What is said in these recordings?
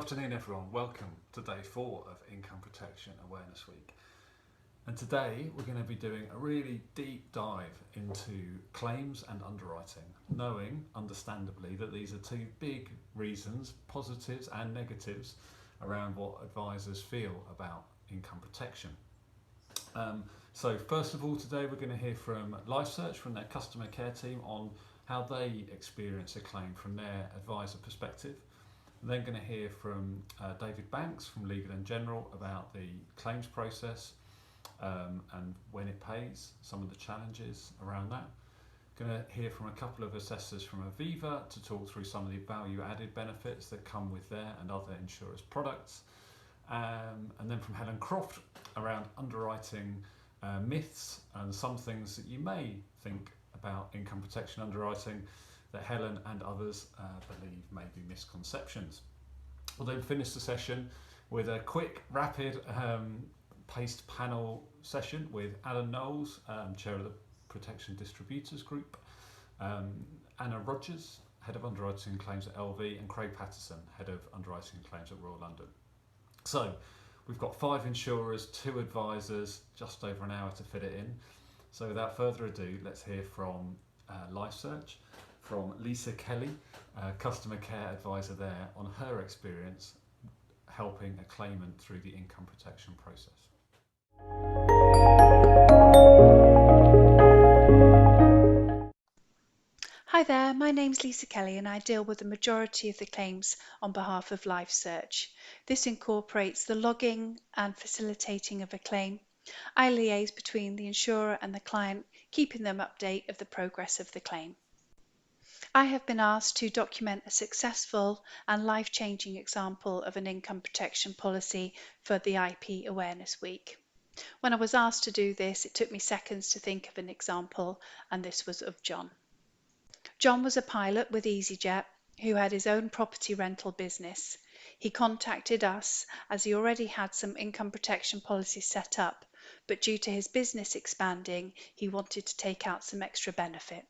afternoon everyone, welcome to day 4 of Income Protection Awareness Week. And today we're going to be doing a really deep dive into claims and underwriting, knowing, understandably, that these are two big reasons, positives and negatives, around what advisors feel about income protection. So first of all, today we're going to hear from LifeSearch, from their customer care team, on how they experience a claim from their advisor perspective. We're then going to hear from David Banks from Legal & General about the claims process and when it pays, some of the challenges around that. Going to hear from a couple of assessors from Aviva to talk through some of the value added benefits that come with their and other insurers' products. And then from Helen Croft around underwriting myths and some things that you may think about income protection underwriting that Helen and others believe may be misconceptions. We'll then finish the session with a quick, rapid paced panel session with Alan Knowles, Chair of the Protection Distributors Group, Anna Rogers, Head of Underwriting and Claims at LV, and Craig Patterson, Head of Underwriting and Claims at Royal London. So we've got 5 insurers, 2 advisors, just over an hour to fit it in. So without further ado, let's hear from LifeSearch, from Lisa Kelly, customer care advisor there, on her experience helping a claimant through the income protection process. Hi there, my name's Lisa Kelly and I deal with the majority of the claims on behalf of LifeSearch. This incorporates the logging and facilitating of a claim. I liaise between the insurer and the client, keeping them updated of the progress of the claim. I have been asked to document a successful and life-changing example of an income protection policy for the IP Awareness Week. When I was asked to do this, it took me seconds to think of an example, and this was of John. John was a pilot with EasyJet who had his own property rental business. He contacted us as he already had some income protection policies set up, but due to his business expanding, he wanted to take out some extra benefit.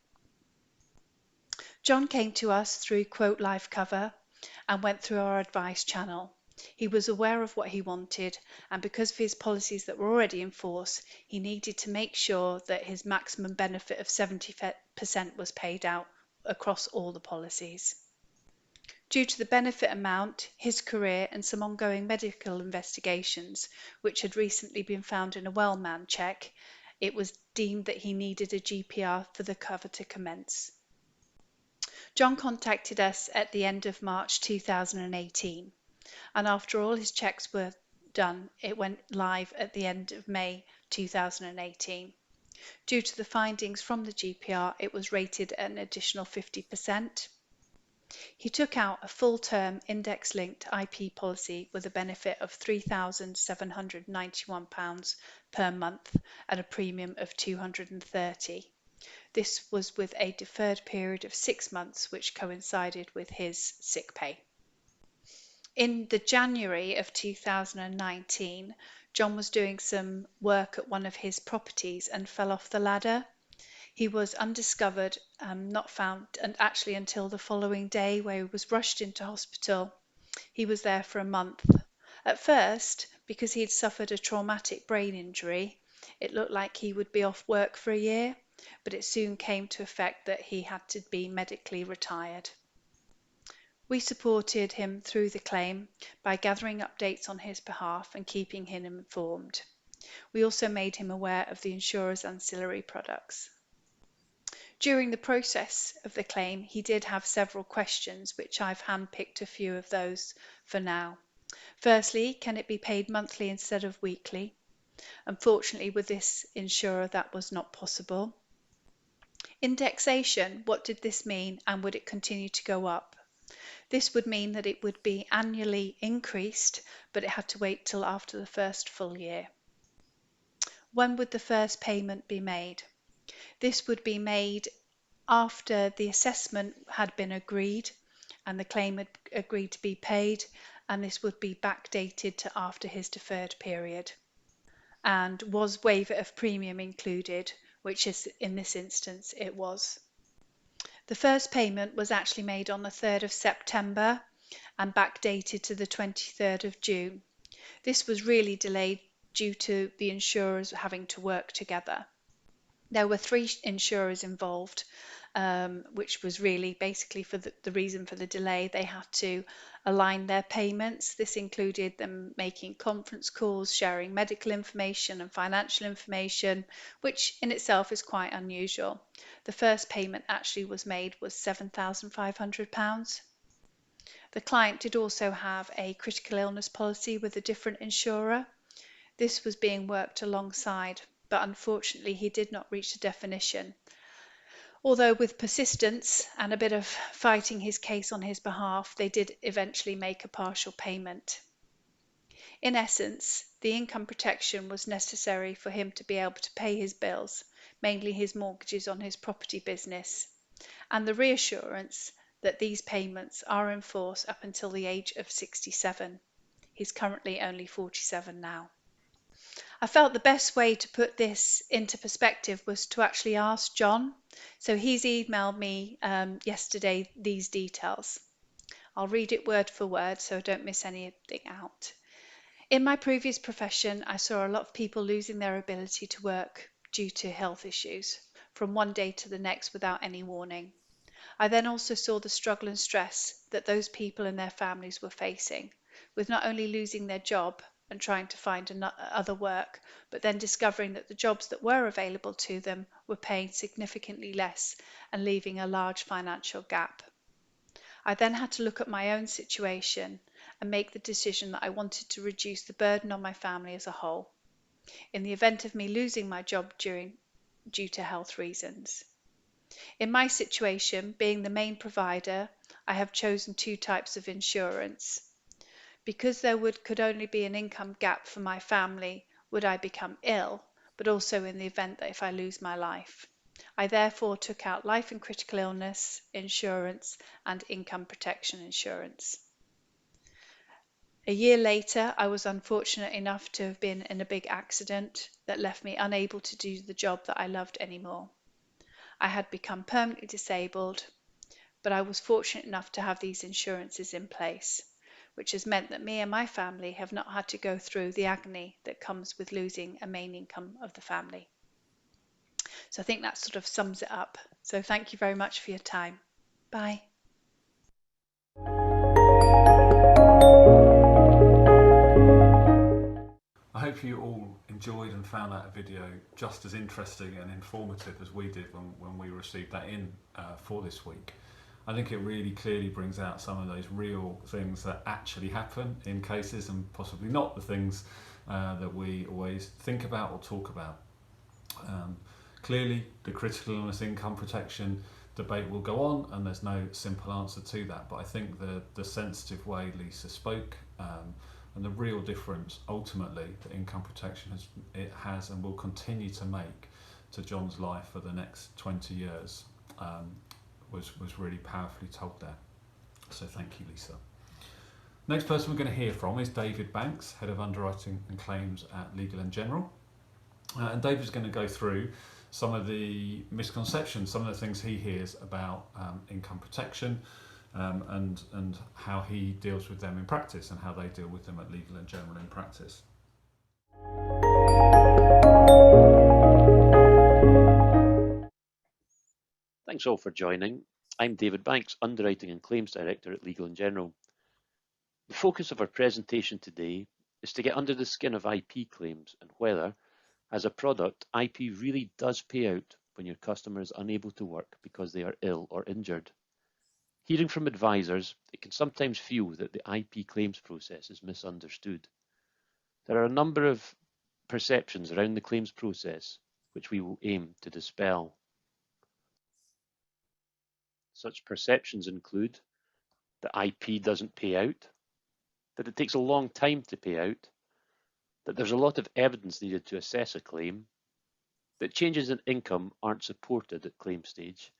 John came to us through Quote Life Cover and went through our advice channel. He was aware of what he wanted, and because of his policies that were already in force, he needed to make sure that his maximum benefit of 70% was paid out across all the policies. Due to the benefit amount, his career and some ongoing medical investigations, which had recently been found in a well-manned check, it was deemed that he needed a GPR for the cover to commence. John contacted us at the end of March 2018, and after all his checks were done, it went live at the end of May 2018. Due to the findings from the GPR, it was rated at an additional 50%. He took out a full-term index-linked IP policy with a benefit of £3,791 per month at a premium of £230. This was with a deferred period of 6 months, which coincided with his sick pay. In the January of 2019, John was doing some work at one of his properties and fell off the ladder. He was undiscovered, not found, and actually until the following day, where he was rushed into hospital. He was there for a month. At first, because he had suffered a traumatic brain injury, it looked like he would be off work for a year, but it soon came to effect that he had to be medically retired. We supported him through the claim by gathering updates on his behalf and keeping him informed. We also made him aware of the insurer's ancillary products. During the process of the claim, he did have several questions, which I've handpicked a few of those for now. Firstly, can it be paid monthly instead of weekly? Unfortunately, with this insurer, that was not possible. Indexation, what did this mean, and would it continue to go up? This would mean that it would be annually increased, but it had to wait till after the first full year. When would the first payment be made? This would be made after the assessment had been agreed and the claim had agreed to be paid, and this would be backdated to after his deferred period. And was waiver of premium included, which is in this instance it was. The first payment was actually made on the 3rd of September, and backdated to the 23rd of June. This was really delayed due to the insurers having to work together. There were 3 insurers involved, which was really basically for the reason for the delay. They had to align their payments. This included them making conference calls, sharing medical information and financial information, which in itself is quite unusual. The first payment actually was made was £7,500. The client did also have a critical illness policy with a different insurer. This was being worked alongside, but unfortunately he did not reach the definition. Although with persistence and a bit of fighting his case on his behalf, they did eventually make a partial payment. In essence, the income protection was necessary for him to be able to pay his bills, mainly his mortgages on his property business, and the reassurance that these payments are in force up until the age of 67. He's currently only 47 now. I felt the best way to put this into perspective was to actually ask John. So he's emailed me yesterday these details. I'll read it word for word so I don't miss anything out. In my previous profession, I saw a lot of people losing their ability to work due to health issues from one day to the next without any warning. I then also saw the struggle and stress that those people and their families were facing, with not only losing their job and trying to find other work, but then discovering that the jobs that were available to them were paying significantly less and leaving a large financial gap. I then had to look at my own situation and make the decision that I wanted to reduce the burden on my family as a whole, in the event of me losing my job due to health reasons. In my situation, being the main provider, I have chosen 2 types of insurance. Because there could only be an income gap for my family, would I become ill, but also in the event that if I lose my life. I therefore took out life and critical illness insurance and income protection insurance. A year later, I was unfortunate enough to have been in a big accident that left me unable to do the job that I loved anymore. I had become permanently disabled, but I was fortunate enough to have these insurances in place, which has meant that me and my family have not had to go through the agony that comes with losing a main income of the family. So I think that sort of sums it up. So thank you very much for your time. Bye. I hope you all enjoyed and found that video just as interesting and informative as we did when we received that in for this week. I think it really clearly brings out some of those real things that actually happen in cases, and possibly not the things that we always think about or talk about. Clearly, the critical illness income protection debate will go on, and there's no simple answer to that. But I think the sensitive way Lisa spoke and the real difference ultimately that income protection has and will continue to make to John's life for the next 20 years was really powerfully told there. So thank you, Lisa. Next person we're going to hear from is David Banks, Head of Underwriting and Claims at Legal & General. And David's going to go through some of the misconceptions, some of the things he hears about income protection, and how he deals with them in practice and how they deal with them at Legal & General in practice. Thanks all for joining. I'm David Banks, Underwriting and Claims Director at Legal & General. The focus of our presentation today is to get under the skin of IP claims and whether, as a product, IP really does pay out when your customer is unable to work because they are ill or injured. Hearing from advisors, it can sometimes feel that the IP claims process is misunderstood. There are a number of perceptions around the claims process which we will aim to dispel. Such perceptions include that IP doesn't pay out, that it takes a long time to pay out, that there's a lot of evidence needed to assess a claim, that changes in income aren't supported at claim stage,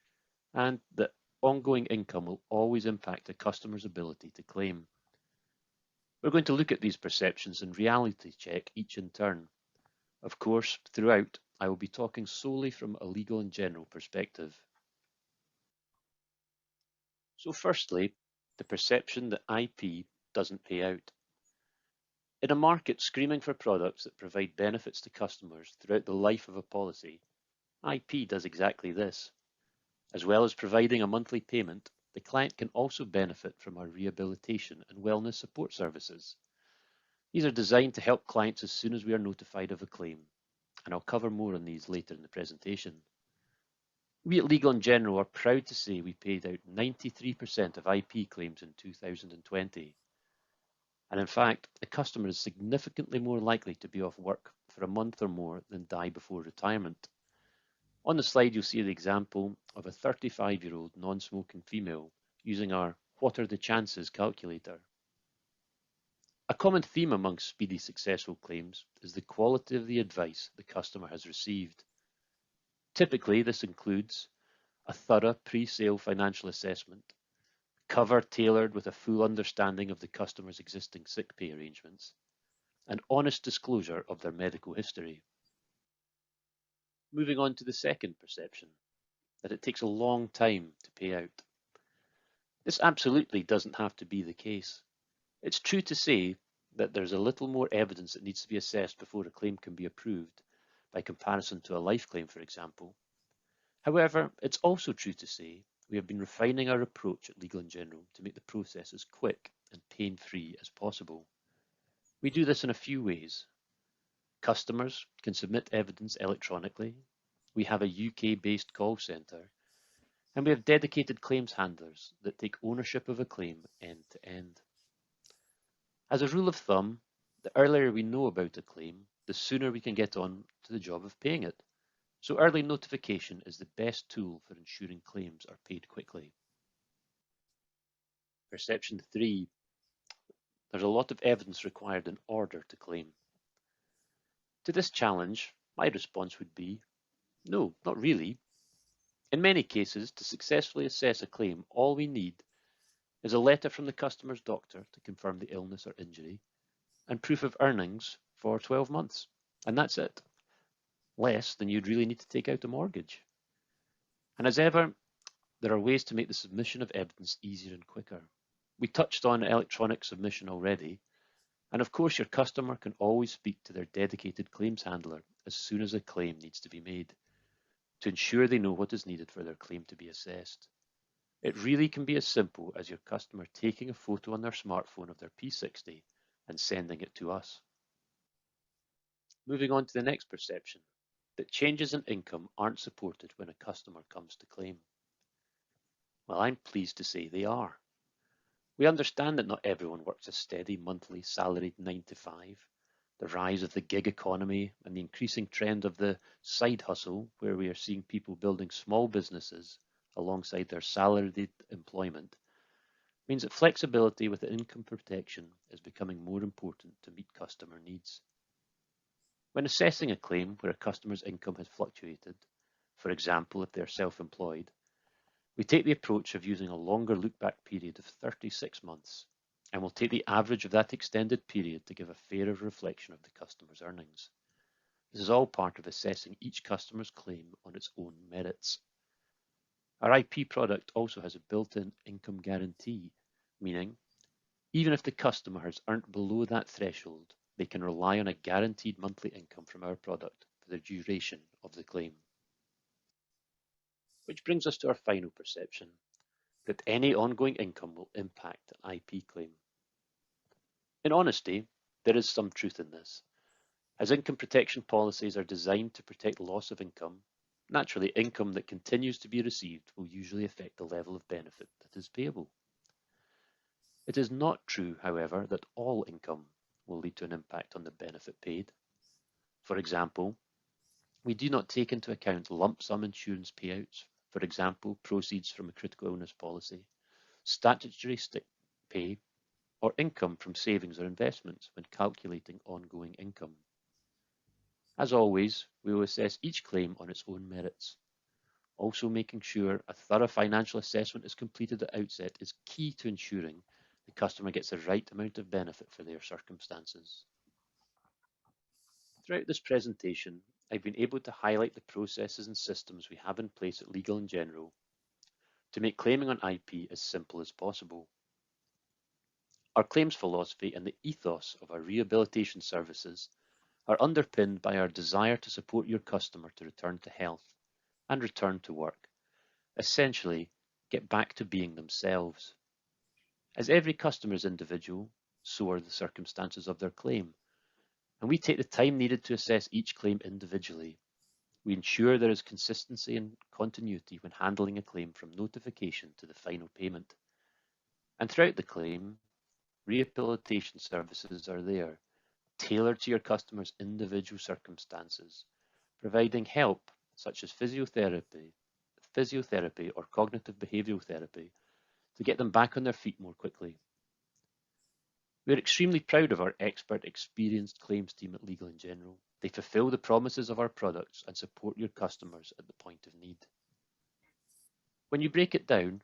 and that ongoing income will always impact a customer's ability to claim. We're going to look at these perceptions and reality check each in turn. Of course, throughout, I will be talking solely from a Legal & General perspective. So firstly, the perception that IP doesn't pay out. In a market screaming for products that provide benefits to customers throughout the life of a policy, IP does exactly this. As well as providing a monthly payment, the client can also benefit from our rehabilitation and wellness support services. These are designed to help clients as soon as we are notified of a claim, and I'll cover more on these later in the presentation. We at Legal & General are proud to say we paid out 93% of IP claims in 2020. And in fact, a customer is significantly more likely to be off work for a month or more than die before retirement. On the slide, you'll see the example of a 35-year-old non-smoking female using our What are the chances calculator. A common theme amongst speedy successful claims is the quality of the advice the customer has received. Typically, this includes a thorough pre-sale financial assessment, cover tailored with a full understanding of the customer's existing sick pay arrangements, and honest disclosure of their medical history. Moving on to the second perception, that it takes a long time to pay out. This absolutely doesn't have to be the case. It's true to say that there's a little more evidence that needs to be assessed before a claim can be approved, by comparison to a life claim, for example. However, it's also true to say we have been refining our approach at Legal & General to make the process as quick and pain-free as possible. We do this in a few ways. Customers can submit evidence electronically. We have a UK-based call centre, and we have dedicated claims handlers that take ownership of a claim end to end. As a rule of thumb, the earlier we know about a claim, the sooner we can get on to the job of paying it. So early notification is the best tool for ensuring claims are paid quickly. Perception 3. There's a lot of evidence required in order to claim. To this challenge, my response would be, no, not really. In many cases, to successfully assess a claim, all we need is a letter from the customer's doctor to confirm the illness or injury, and proof of earnings for 12 months. And that's it. Less than you'd really need to take out a mortgage. And as ever, there are ways to make the submission of evidence easier and quicker. We touched on electronic submission already, and of course your customer can always speak to their dedicated claims handler as soon as a claim needs to be made, to ensure they know what is needed for their claim to be assessed. It really can be as simple as your customer taking a photo on their smartphone of their P60 and sending it to us. Moving on to the next perception, that changes in income aren't supported when a customer comes to claim. Well, I'm pleased to say they are. We understand that not everyone works a steady monthly salaried 9 to 5. The rise of the gig economy and the increasing trend of the side hustle, where we are seeing people building small businesses alongside their salaried employment, means that flexibility with income protection is becoming more important to meet customer needs. When assessing a claim where a customer's income has fluctuated, for example if they are self-employed, we take the approach of using a longer look-back period of 36 months, and we'll take the average of that extended period to give a fairer reflection of the customer's earnings. This is all part of assessing each customer's claim on its own merits. Our IP product also has a built-in income guarantee, meaning even if the customer has earned below that threshold, they can rely on a guaranteed monthly income from our product for the duration of the claim. Which brings us to our final perception, that any ongoing income will impact an IP claim. In honesty, there is some truth in this. As income protection policies are designed to protect loss of income, naturally income that continues to be received will usually affect the level of benefit that is payable. It is not true, however, that all income will lead to an impact on the benefit paid. For example, we do not take into account lump sum insurance payouts, for example, proceeds from a critical illness policy, statutory sick pay, or income from savings or investments when calculating ongoing income. As always, we will assess each claim on its own merits. Also, making sure a thorough financial assessment is completed at outset is key to ensuring the customer gets the right amount of benefit for their circumstances. Throughout this presentation, I've been able to highlight the processes and systems we have in place at Legal & General to make claiming on IP as simple as possible. Our claims philosophy and the ethos of our rehabilitation services are underpinned by our desire to support your customer to return to health and return to work. Essentially, get back to being themselves. As every customer is individual, so are the circumstances of their claim, and we take the time needed to assess each claim individually. We ensure there is consistency and continuity when handling a claim from notification to the final payment. And throughout the claim, rehabilitation services are there, tailored to your customer's individual circumstances, providing help such as physiotherapy or cognitive behavioural therapy to get them back on their feet more quickly. We are extremely proud of our expert, experienced claims team at Legal & General. They fulfil the promises of our products and support your customers at the point of need. When you break it down,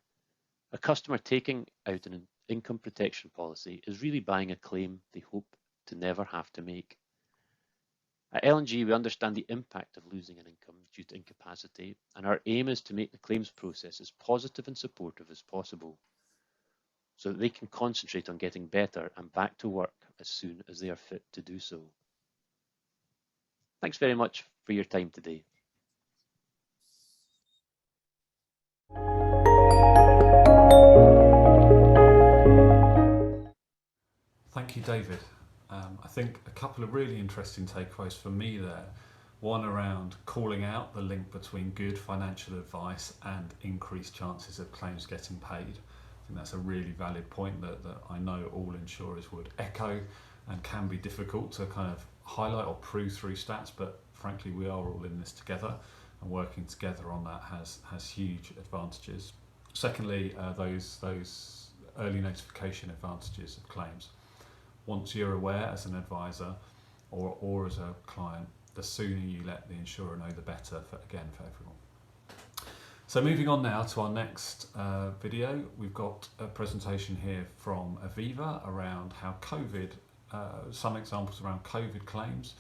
a customer taking out an income protection policy is really buying a claim they hope to never have to make. At L&G, we understand the impact of losing an income due to incapacity, and our aim is to make the claims process as positive and supportive as possible, so that they can concentrate on getting better and back to work as soon as they are fit to do so. Thanks very much for your time today. Thank you, David. I think a couple of really interesting takeaways for me there. One around calling out the link between good financial advice and increased chances of claims getting paid. I think that's a really valid point that I know all insurers would echo, and can be difficult to kind of highlight or prove through stats, but frankly we are all in this together, and working together on that has huge advantages. Secondly, those early notification advantages of claims. Once you're aware as an advisor or as a client, the sooner you let the insurer know, the better for everyone. So moving on now to our next video, we've got a presentation here from Aviva around how COVID, some examples around COVID claims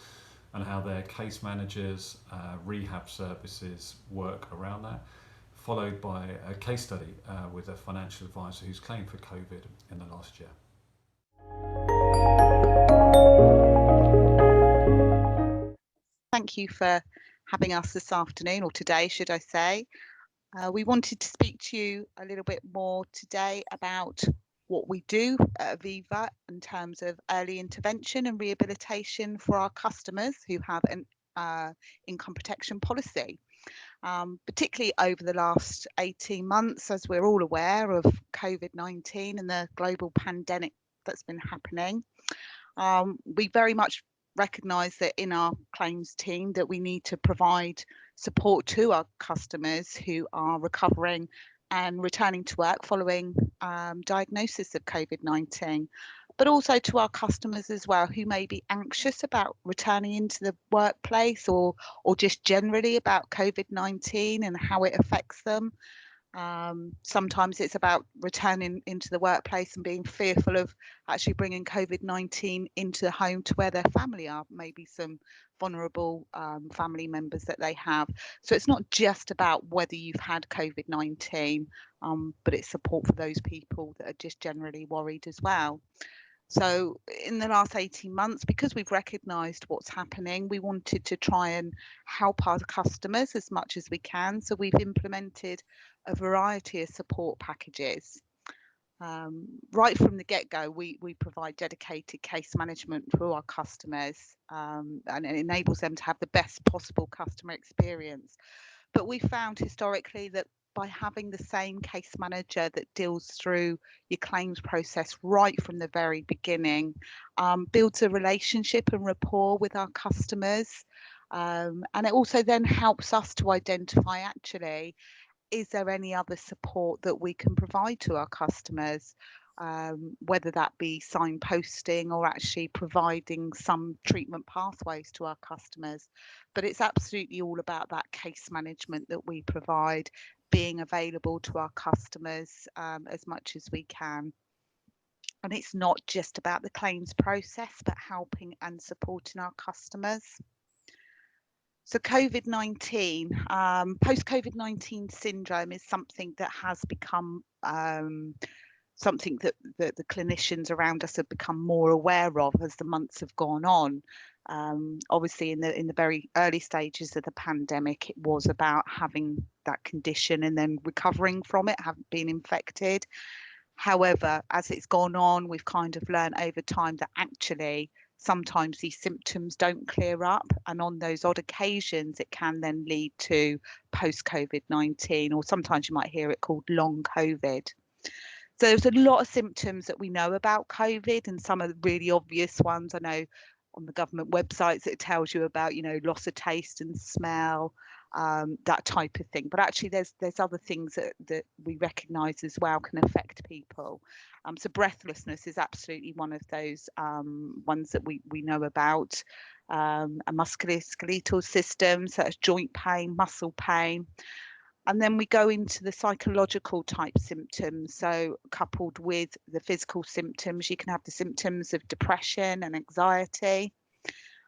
and how their case managers, rehab services work around that, followed by a case study with a financial advisor who's claimed for COVID in the last year. Thank you for having us this afternoon, or today, should I say. We wanted to speak to you a little bit more today about what we do at Aviva in terms of early intervention and rehabilitation for our customers who have an income protection policy. Particularly over the last 18 months, as we're all aware of COVID-19 and the global pandemic that's been happening. We very much recognise that in our claims team that we need to provide support to our customers who are recovering and returning to work following diagnosis of COVID-19, but also to our customers as well who may be anxious about returning into the workplace or just generally about COVID-19 and how it affects them. Sometimes it's about returning into the workplace and being fearful of actually bringing COVID-19 into the home to where their family are, maybe some vulnerable family members that they have. So it's not just about whether you've had COVID-19, but it's support for those people that are just generally worried as well. So in the last 18 months, because we've recognised what's happening, we wanted to try and help our customers as much as we can. So we've implemented a variety of support packages. Right from the get-go, we provide dedicated case management for our customers, and it enables them to have the best possible customer experience. But we found historically that by having the same case manager that deals through your claims process right from the very beginning, builds a relationship and rapport with our customers. And it also then helps us to identify, actually, is there any other support that we can provide to our customers, whether that be signposting or actually providing some treatment pathways to our customers. But it's absolutely all about that case management that we provide, being available to our customers as much as we can. And it's not just about the claims process, but helping and supporting our customers. So COVID-19, post-COVID-19 syndrome is something that has become something that the clinicians around us have become more aware of as the months have gone on. Obviously, in the very early stages of the pandemic, it was about having that condition and then recovering from it, having been infected. However, as it's gone on, we've kind of learned over time that actually sometimes these symptoms don't clear up, and on those odd occasions, it can then lead to post-COVID-19, or sometimes you might hear it called long COVID. So there's a lot of symptoms that we know about COVID, and some of the really obvious ones. I know on the government websites it tells you about, loss of taste and smell, that type of thing. But actually, there's other things that we recognise as well can affect people. So breathlessness is absolutely one of those ones that we know about. A musculoskeletal system, so that's joint pain, muscle pain. And then we go into the psychological type symptoms. So coupled with the physical symptoms, you can have the symptoms of depression and anxiety.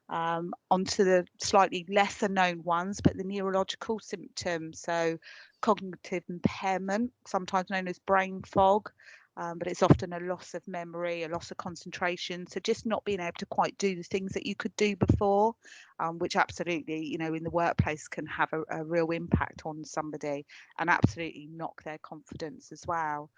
Onto the slightly lesser known ones, but the neurological symptoms. So cognitive impairment, sometimes known as brain fog, but it's often a loss of memory, a loss of concentration. So just not being able to quite do the things that you could do before, which absolutely, in the workplace can have a real impact on somebody and absolutely knock their confidence as well.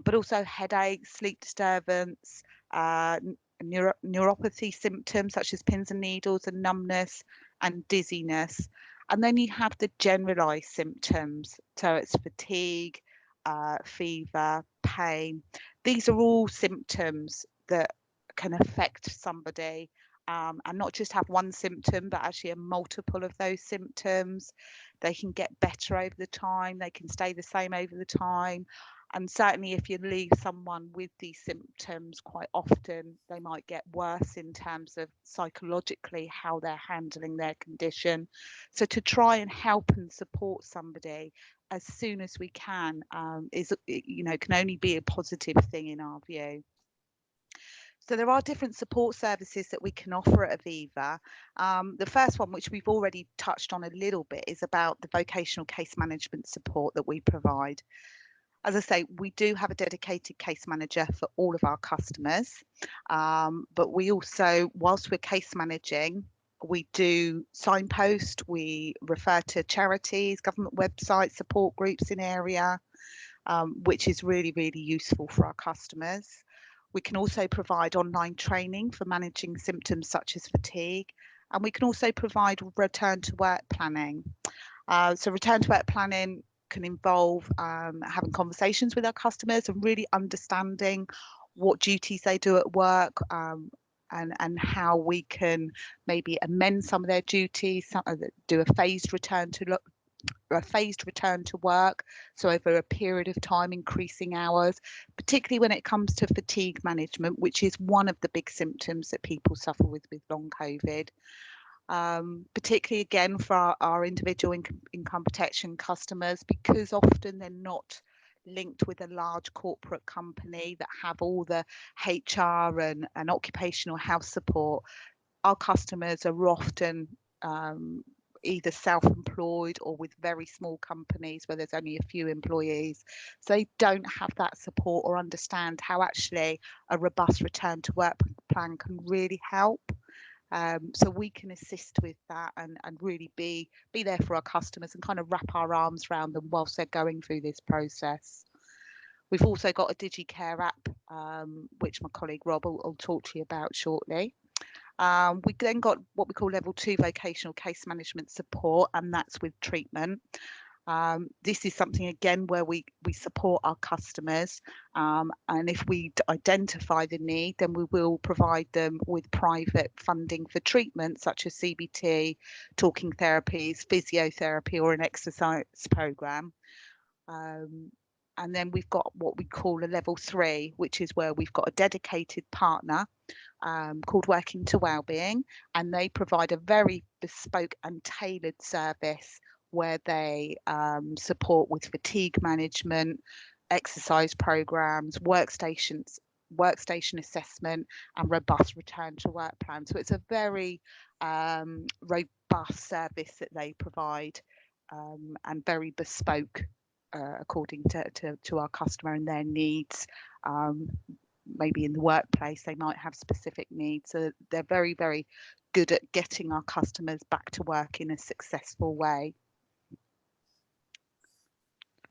But also headaches, sleep disturbance, neuropathy symptoms such as pins and needles and numbness and dizziness. And then you have the generalized symptoms. So it's fatigue, fever, pain. These are all symptoms that can affect somebody, and not just have one symptom, but actually a multiple of those symptoms. They can get better over the time. They can stay the same over the time. And certainly if you leave someone with these symptoms, quite often they might get worse in terms of psychologically how they're handling their condition. So to try and help and support somebody as soon as we can can only be a positive thing in our view. So there are different support services that we can offer at Aviva. The first one, which we've already touched on a little bit, is about the vocational case management support that we provide. As I say, we do have a dedicated case manager for all of our customers, but we also, whilst we're case managing, we do signpost, we refer to charities, government websites, support groups in area, which is really, really useful for our customers. We can also provide online training for managing symptoms such as fatigue, and we can also provide return to work planning. So return to work planning can involve having conversations with our customers and really understanding what duties they do at work, and how we can maybe amend some of their duties, do a phased return to work, so over a period of time increasing hours, particularly when it comes to fatigue management, which is one of the big symptoms that people suffer with long COVID. Particularly again for our individual income protection customers, because often they're not linked with a large corporate company that have all the HR and occupational health support. Our customers are often either self-employed or with very small companies where there's only a few employees, so they don't have that support or understand how actually a robust return to work plan can really help. So we can assist with that and really be there for our customers and kind of wrap our arms around them whilst they're going through this process. We've also got a DigiCare app, which my colleague Rob will talk to you about shortly. We then got what we call level 2 vocational case management support, and that's with treatment. This is something again where we support our customers, and if we identify the need, then we will provide them with private funding for treatment such as CBT, talking therapies, physiotherapy, or an exercise program. And then we've got what we call a level 3, which is where we've got a dedicated partner called Working to Wellbeing, and they provide a very bespoke and tailored service where they support with fatigue management, exercise programs, workstation assessment, and robust return to work plan. So it's a very robust service that they provide, and very bespoke according to our customer and their needs. Maybe in the workplace they might have specific needs, so they're very, very good at getting our customers back to work in a successful way.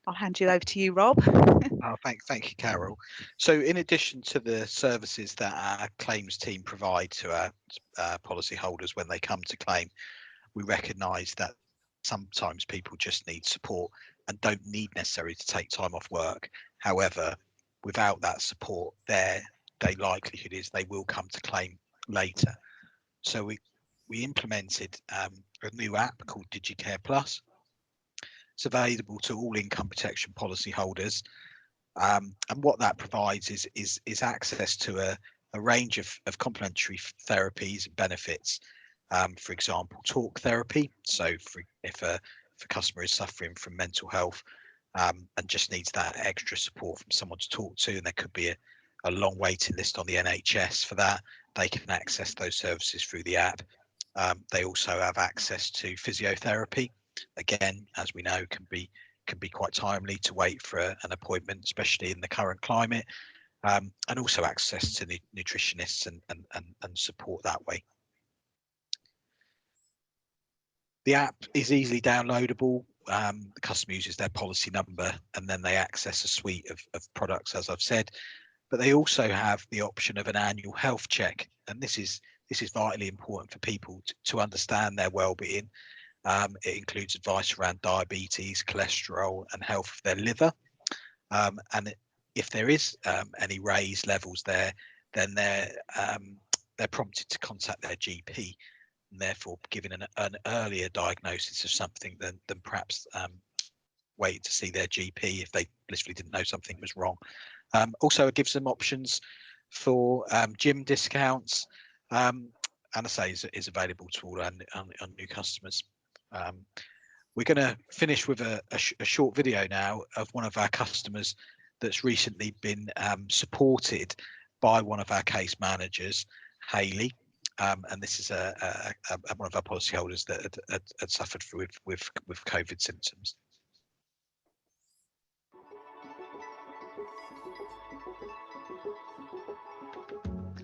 I'll hand you over to you, Rob. Oh, thank you, Carol. So in addition to the services that our claims team provide to our policyholders when they come to claim, we recognise that sometimes people just need support and don't need necessarily to take time off work. However, without that support, their likelihood is they will come to claim later. So we implemented a new app called DigiCare Plus. It's available to all income protection policyholders. And what that provides is access to a range of complementary therapies and benefits. For example, talk therapy. So if a customer is suffering from mental health and just needs that extra support from someone to talk to, and there could be a long waiting list on the NHS for that, they can access those services through the app. They also have access to physiotherapy. Again, as we know, can be quite timely to wait for an appointment, especially in the current climate, and also access to nutritionists and support that way. The app is easily downloadable. The customer uses their policy number and then they access a suite of products, as I've said, but they also have the option of an annual health check, and this is vitally important for people to understand their well-being. It includes advice around diabetes, cholesterol, and health of their liver. And if there is any raised levels there, then they're prompted to contact their GP, and therefore giving an earlier diagnosis of something than perhaps wait to see their GP if they literally didn't know something was wrong. Also, it gives them options for gym discounts, and I say is available to all our new customers. We're going to finish with a short video now of one of our customers that's recently been supported by one of our case managers, Hayley, and this is one of our policyholders that had suffered with COVID symptoms.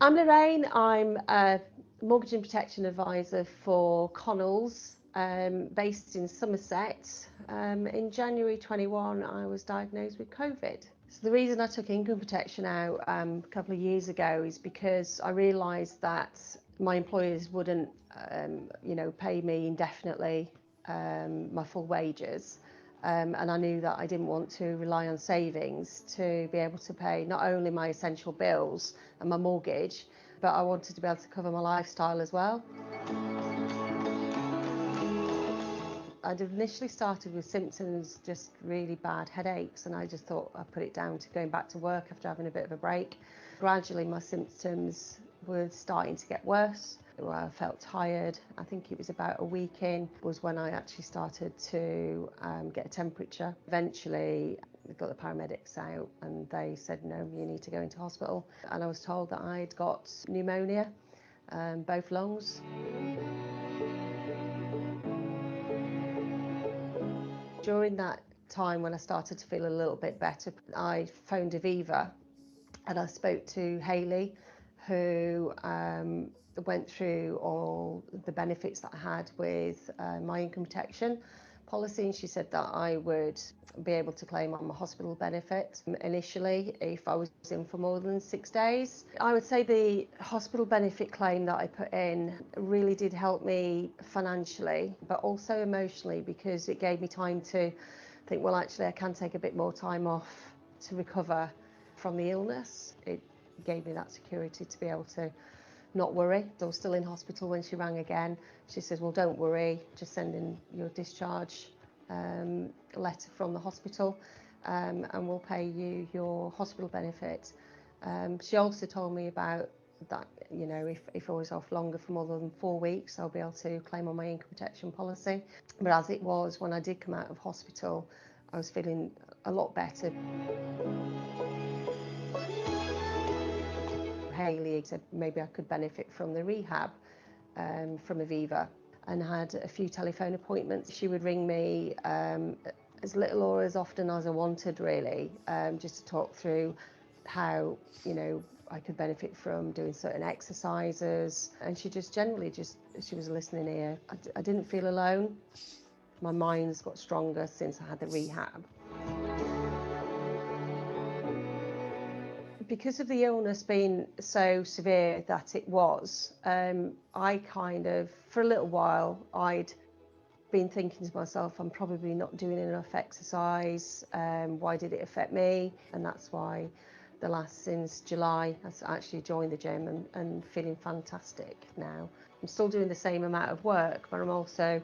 I'm Lorraine. I'm a mortgage and protection advisor for Knowles, based in Somerset. In January 21, I was diagnosed with COVID. So the reason I took income protection out a couple of years ago is because I realised that my employers wouldn't, pay me indefinitely my full wages. And I knew that I didn't want to rely on savings to be able to pay not only my essential bills and my mortgage, but I wanted to be able to cover my lifestyle as well. I'd initially started with symptoms, just really bad headaches, and I just thought I'd put it down to going back to work after having a bit of a break. Gradually my symptoms were starting to get worse. I felt tired. I think it was about a week in was when I actually started to get a temperature. Eventually we got the paramedics out and they said, no, you need to go into hospital. And I was told that I'd got pneumonia, both lungs. During that time when I started to feel a little bit better, I phoned Aviva and I spoke to Hayley, who went through all the benefits that I had with my income protection policy, and she said that I would be able to claim on my hospital benefit initially if I was in for more than 6 days. I would say the hospital benefit claim that I put in really did help me financially, but also emotionally, because it gave me time to think, well, actually I can take a bit more time off to recover from the illness. It gave me that security to be able to not worry. I was still in hospital when she rang again. She said, well, don't worry, just send in your discharge letter from the hospital and we'll pay you your hospital benefit. She also told me about that, if I was off longer for more than 4 weeks, I'll be able to claim on my income protection policy. But as it was, when I did come out of hospital, I was feeling a lot better. Hayley said maybe I could benefit from the rehab from Aviva, and had a few telephone appointments. She would ring me as little or as often as I wanted, really, just to talk through how, you know, I could benefit from doing certain exercises. And she just generally she was a listening ear. I didn't feel alone. My mind's got stronger since I had the rehab. Because of the illness being so severe that it was, I kind of, for a little while, I'd been thinking to myself, I'm probably not doing enough exercise. Why did it affect me? And that's why since July, I've actually joined the gym and feeling fantastic now. I'm still doing the same amount of work, but I'm also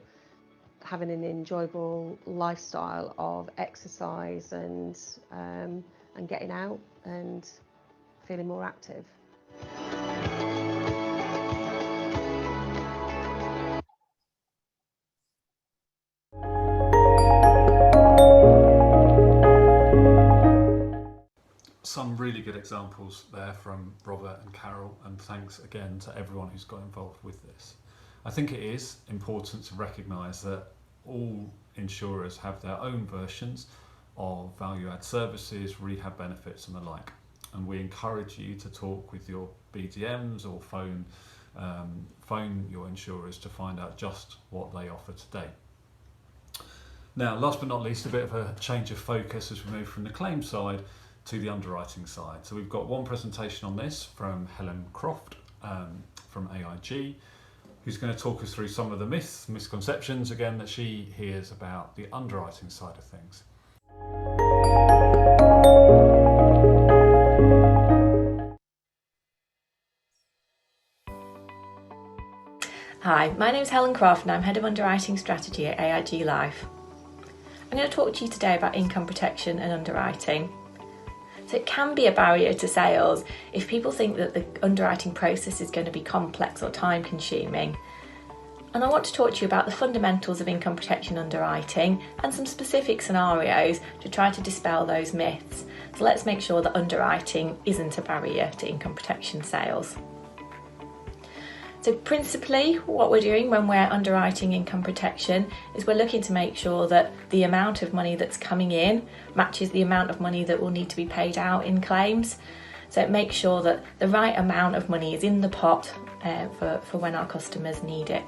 having an enjoyable lifestyle of exercise and getting out and feeling more active. Some really good examples there from Robert and Carol, and thanks again to everyone who's got involved with this. I think it is important to recognise that all insurers have their own versions of value-add services, rehab benefits and the like, and we encourage you to talk with your BDMs or phone your insurers to find out just what they offer today. Now, last but not least, a bit of a change of focus as we move from the claim side to the underwriting side. So we've got one presentation on this from Helen Croft from AIG, who's going to talk us through some of the myths, misconceptions again that she hears about the underwriting side of things. Hi, my name is Helen Croft and I'm Head of Underwriting Strategy at AIG Life. I'm going to talk to you today about income protection and underwriting. So it can be a barrier to sales if people think that the underwriting process is going to be complex or time consuming. And I want to talk to you about the fundamentals of income protection underwriting and some specific scenarios to try to dispel those myths. So let's make sure that underwriting isn't a barrier to income protection sales. So principally what we're doing when we're underwriting income protection is we're looking to make sure that the amount of money that's coming in matches the amount of money that will need to be paid out in claims. So it makes sure that the right amount of money is in the pot for when our customers need it.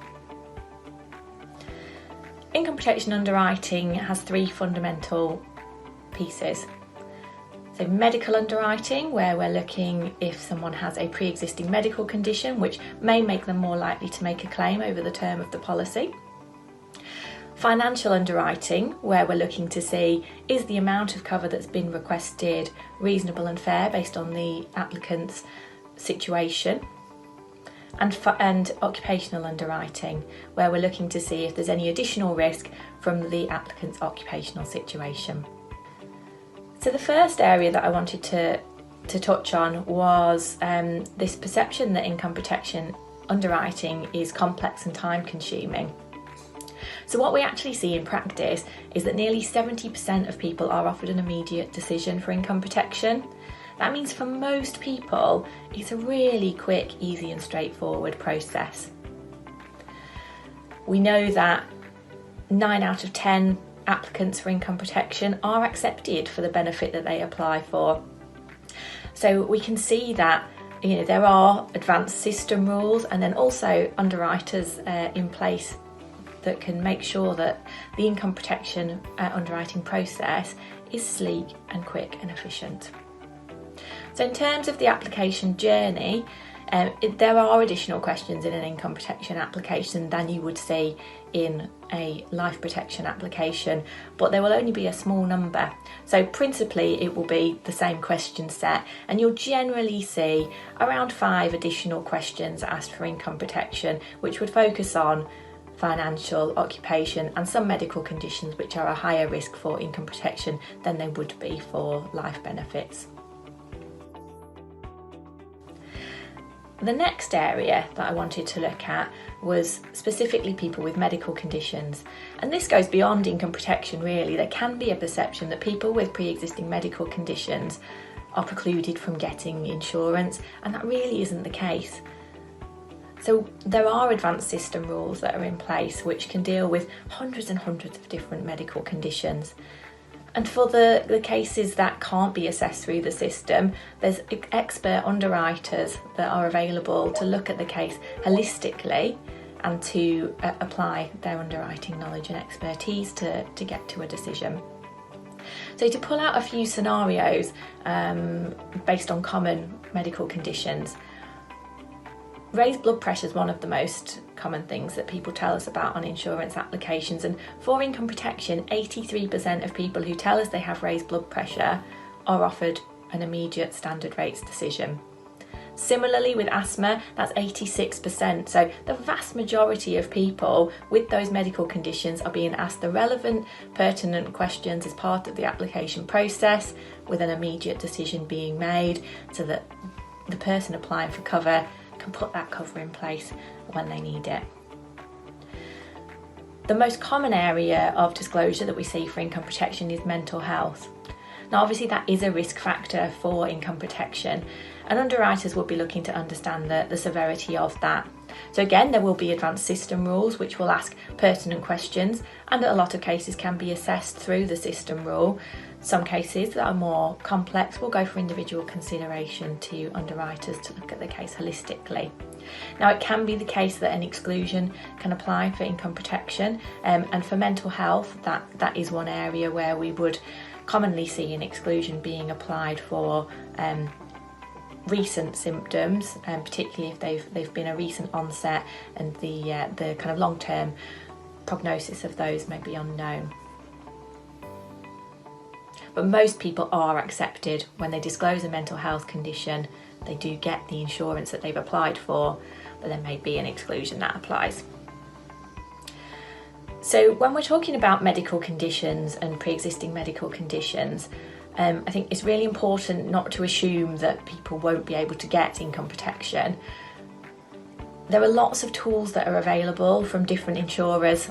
Income protection underwriting has three fundamental pieces. So medical underwriting, where we're looking if someone has a pre-existing medical condition which may make them more likely to make a claim over the term of the policy. Financial underwriting, where we're looking to see is the amount of cover that's been requested reasonable and fair based on the applicant's situation. And occupational underwriting, where we're looking to see if there's any additional risk from the applicant's occupational situation. So the first area that I wanted to touch on was this perception that income protection underwriting is complex and time consuming. So what we actually see in practice is that nearly 70% of people are offered an immediate decision for income protection. That means for most people it's a really quick, easy and straightforward process. We know that 9 out of 10 applicants for income protection are accepted for the benefit that they apply for. So we can see that there are advanced system rules and then also underwriters in place that can make sure that the income protection underwriting process is sleek and quick and efficient. So in terms of the application journey, there are additional questions in an income protection application than you would see in a life protection application, but there will only be a small number. So principally it will be the same question set, and you'll generally see around 5 additional questions asked for income protection, which would focus on financial, occupation and some medical conditions which are a higher risk for income protection than they would be for life benefits. The next area that I wanted to look at was specifically people with medical conditions. And this goes beyond income protection really. There can be a perception that people with pre-existing medical conditions are precluded from getting insurance, and that really isn't the case. So there are advanced system rules that are in place which can deal with hundreds and hundreds of different medical conditions. And for the cases that can't be assessed through the system, there's expert underwriters that are available to look at the case holistically and to apply their underwriting knowledge and expertise to get to a decision. So to pull out a few scenarios based on common medical conditions, raised blood pressure is one of the most common things that people tell us about on insurance applications, and for income protection, 83% of people who tell us they have raised blood pressure are offered an immediate standard rates decision. Similarly with asthma, that's 86%. So the vast majority of people with those medical conditions are being asked the relevant, pertinent questions as part of the application process, with an immediate decision being made so that the person applying for cover can put that cover in place when they need it. The most common area of disclosure that we see for income protection is mental health. Now obviously that is a risk factor for income protection, and underwriters will be looking to understand the severity of that. So again, there will be advanced system rules which will ask pertinent questions, and a lot of cases can be assessed through the system rule. Some cases that are more complex will go for individual consideration to underwriters to look at the case holistically. Now it can be the case that an exclusion can apply for income protection, and for mental health that is one area where we would commonly see an exclusion being applied for recent symptoms, particularly if they've been a recent onset and the kind of long-term prognosis of those may be unknown. But most people are accepted when they disclose a mental health condition. They do get the insurance that they've applied for, but there may be an exclusion that applies. So when we're talking about medical conditions and pre-existing medical conditions, I think it's really important not to assume that people won't be able to get income protection. There are lots of tools that are available from different insurers,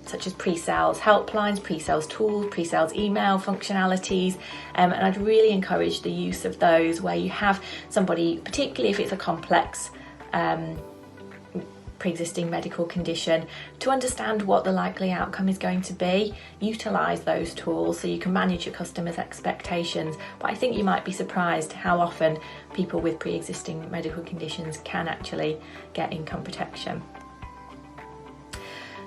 such as pre-sales helplines, pre-sales tools, pre-sales email functionalities, and I'd really encourage the use of those where you have somebody, particularly if it's a complex pre-existing medical condition, to understand what the likely outcome is going to be. Utilise those tools so you can manage your customers' expectations. But I think you might be surprised how often people with pre-existing medical conditions can actually get income protection.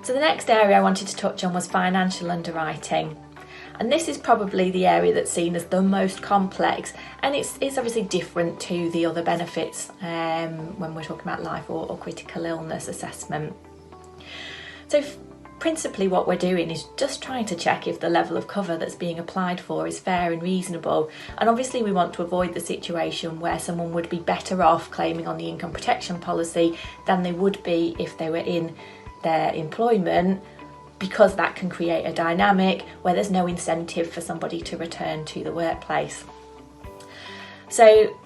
So the next area I wanted to touch on was financial underwriting. And this is probably the area that's seen as the most complex, and it's obviously different to the other benefits when we're talking about life or critical illness assessment. So principally what we're doing is just trying to check if the level of cover that's being applied for is fair and reasonable, and obviously we want to avoid the situation where someone would be better off claiming on the income protection policy than they would be if they were in their employment, because that can create a dynamic where there's no incentive for somebody to return to the workplace. So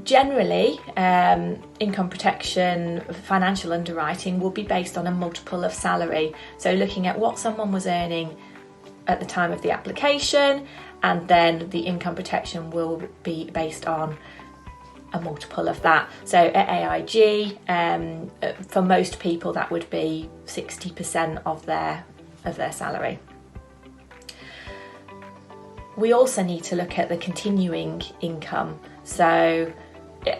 generally, income protection financial underwriting will be based on a multiple of salary. So looking at what someone was earning at the time of the application, and then the income protection will be based on a multiple of that. So at AIG, for most people that would be 60% of their salary. We also need to look at the continuing income. So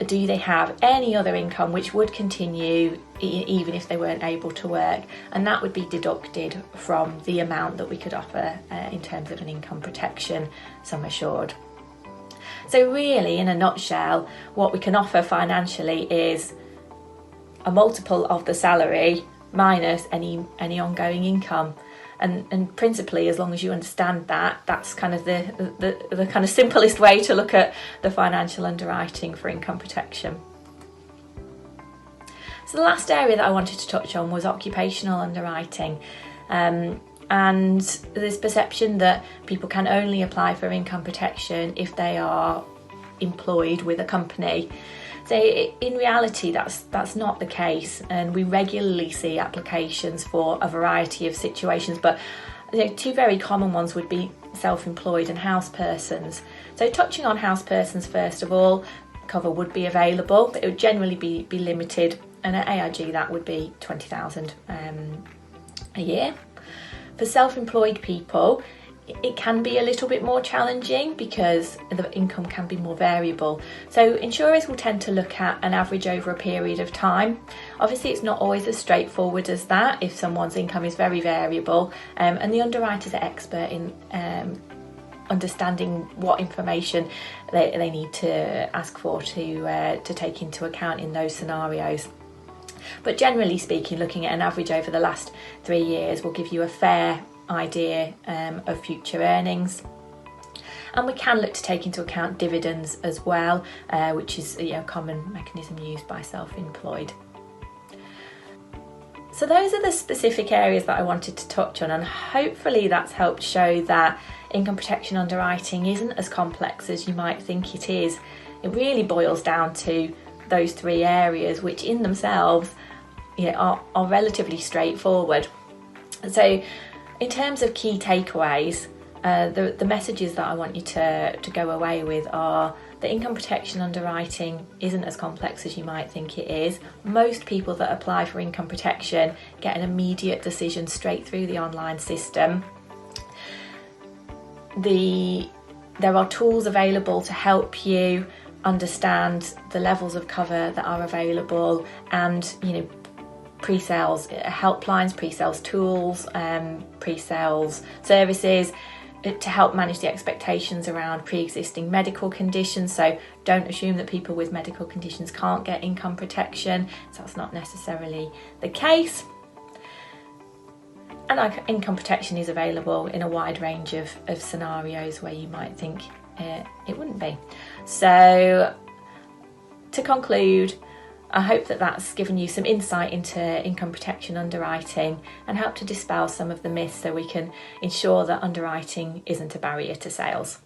do they have any other income which would continue even if they weren't able to work? And that would be deducted from the amount that we could offer in terms of an income protection sum assured. So really, in a nutshell, what we can offer financially is a multiple of the salary minus any ongoing income. And principally, as long as you understand that, that's kind of the kind of simplest way to look at the financial underwriting for income protection. So the last area that I wanted to touch on was occupational underwriting. And there's perception that people can only apply for income protection if they are employed with a company. So in reality, that's not the case, and we regularly see applications for a variety of situations, but two very common ones would be self-employed and house persons. So touching on house persons first of all, cover would be available, but it would generally be limited, and at AIG that would be $20,000 a year. For self-employed people, it can be a little bit more challenging because the income can be more variable. So insurers will tend to look at an average over a period of time. Obviously, it's not always as straightforward as that if someone's income is very variable, and the underwriters are expert in understanding what information they need to ask for to take into account in those scenarios. But generally speaking, looking at an average over the last 3 years will give you a fair idea of future earnings. And we can look to take into account dividends as well, which is a common mechanism used by self-employed. So those are the specific areas that I wanted to touch on, and hopefully that's helped show that income protection underwriting isn't as complex as you might think it is. It really boils down to those 3 areas, which in themselves are relatively straightforward. So in terms of key takeaways, the messages that I want you to go away with are that income protection underwriting isn't as complex as you might think it is. Most people that apply for income protection get an immediate decision straight through the online system. There are tools available to help you understand the levels of cover that are available, and pre-sales helplines, pre-sales tools, pre-sales services to help manage the expectations around pre-existing medical conditions. So don't assume that people with medical conditions can't get income protection. So that's not necessarily the case. And income protection is available in a wide range of scenarios where you might think it wouldn't be. So to conclude, I hope that that's given you some insight into income protection underwriting and helped to dispel some of the myths so we can ensure that underwriting isn't a barrier to sales.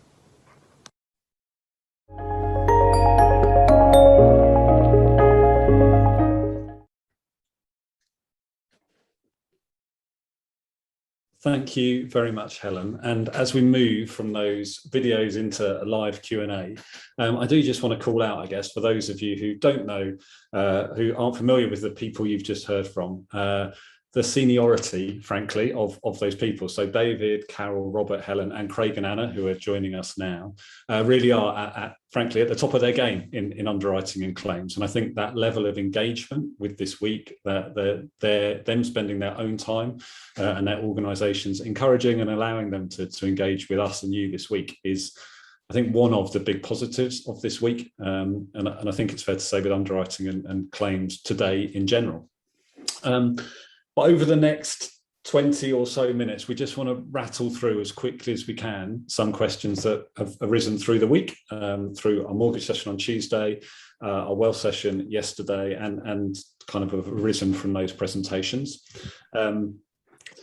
Thank you very much, Helen. And as we move from those videos into a live Q&A, I do just want to call out, I guess, for those of you who don't know, who aren't familiar with the people you've just heard from, the seniority, frankly, of those people. So David, Carol, Robert, Helen, and Craig and Anna, who are joining us now, really are, frankly, at the top of their game in underwriting and claims. And I think that level of engagement with this week, them spending their own time and their organisations encouraging and allowing them to engage with us and you this week is, I think, one of the big positives of this week. And I think it's fair to say with underwriting and claims today in general. But over the next 20 or so minutes, we just want to rattle through as quickly as we can some questions that have arisen through the week, through our mortgage session on Tuesday, our wealth session yesterday, and kind of have arisen from those presentations.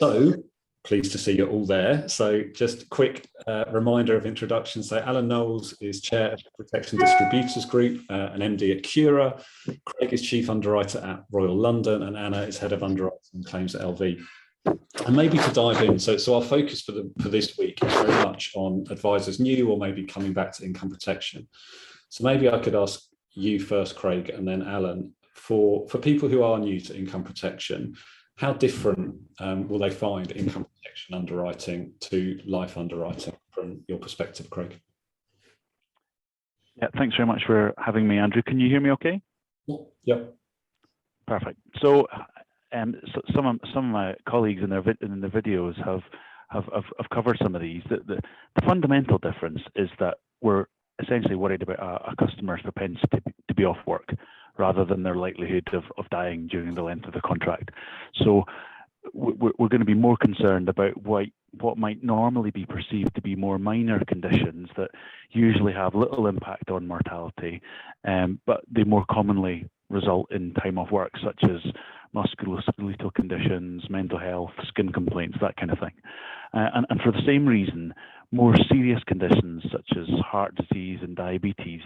So pleased to see you're all there. So just a quick reminder of introduction. So Alan Knowles is Chair of the Protection Distributors Group and MD at Cura. Craig is Chief Underwriter at Royal London, and Anna is Head of Underwriting and Claims at LV. And maybe to dive in, so our focus for this week is very much on advisors new or maybe coming back to income protection. So maybe I could ask you first, Craig, and then Alan, for people who are new to income protection, how different will they find income protection underwriting to life underwriting from your perspective, Craig? Yeah, thanks very much for having me, Andrew. Can you hear me okay? Yep. Perfect. So, some of my colleagues in their videos have covered some of these. The fundamental difference is that we're essentially worried about a customer's propensity to be off work rather than their likelihood of dying during the length of the contract. So we're going to be more concerned about what might normally be perceived to be more minor conditions that usually have little impact on mortality, but they more commonly result in time off work, such as musculoskeletal conditions, mental health, skin complaints, that kind of thing. And for the same reason, more serious conditions such as heart disease and diabetes,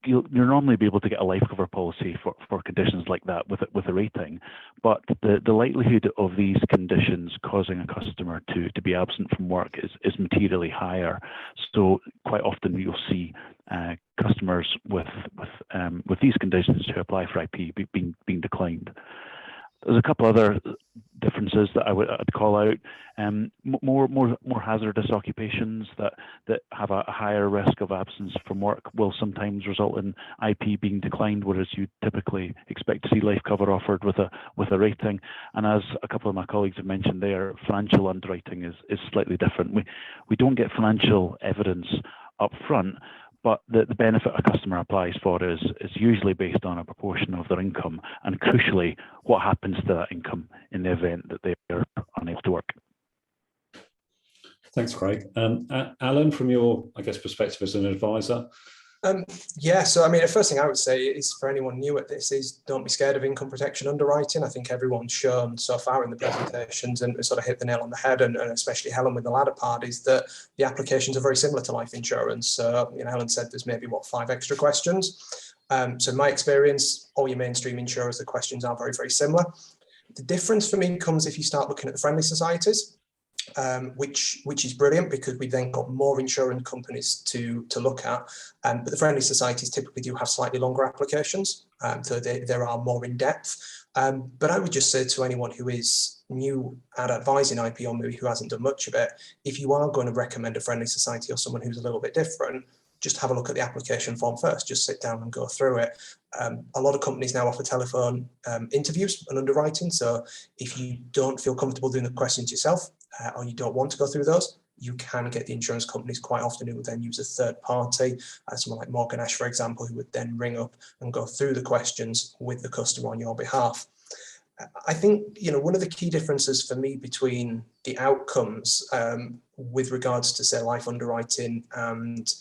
you'll normally be able to get a life cover policy for conditions like that with a rating, but the likelihood of these conditions causing a customer to be absent from work is materially higher. So quite often you'll see customers with these conditions who apply for IP being declined. There's a couple other differences that I'd call out. More hazardous occupations that have a higher risk of absence from work will sometimes result in IP being declined, whereas you typically expect to see life cover offered with a rating. And as a couple of my colleagues have mentioned there, financial underwriting is slightly different. We don't get financial evidence up front, but the benefit a customer applies for is usually based on a proportion of their income, and crucially, what happens to that income in the event that they are unable to work. Thanks, Craig. Alan, from your, I guess, perspective as an advisor. Yeah, so I mean, the first thing I would say is for anyone new at this is don't be scared of income protection underwriting. I think everyone's shown so far in the presentations and sort of hit the nail on the head, and especially Helen with the latter part, is that the applications are very similar to life insurance. So, you know, Helen said there's maybe, 5 extra questions. So in my experience, all your mainstream insurers, the questions are very, very similar. The difference for me comes if you start looking at the friendly societies. Which is brilliant because we've then got more insurance companies to look at. But the friendly societies typically do have slightly longer applications, so they are more in depth. But I would just say to anyone who is new at advising IPAW, maybe who hasn't done much of it, if you are going to recommend a friendly society or someone who's a little bit different, just have a look at the application form first, just sit down and go through it. A lot of companies now offer telephone interviews and underwriting. So if you don't feel comfortable doing the questions yourself, or you don't want to go through those, you can get the insurance companies quite often who would then use a third party, someone like Morgan Ash, for example, who would then ring up and go through the questions with the customer on your behalf. I think, you know, one of the key differences for me between the outcomes with regards to, say, life underwriting and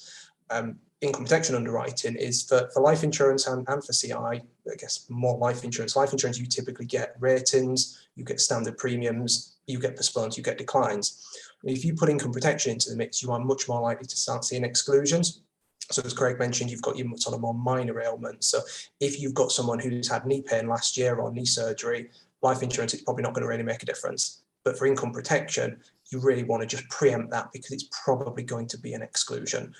income protection underwriting is for life insurance and for CI, I guess more life insurance. Life insurance, you typically get ratings, you get standard premiums, you get postpones, you get declines. If you put income protection into the mix, you are much more likely to start seeing exclusions. So as Craig mentioned, you've got your sort of more minor ailments. So if you've got someone who's had knee pain last year or knee surgery, life insurance is probably not going to really make a difference. But for income protection, you really want to just preempt that because it's probably going to be an exclusion,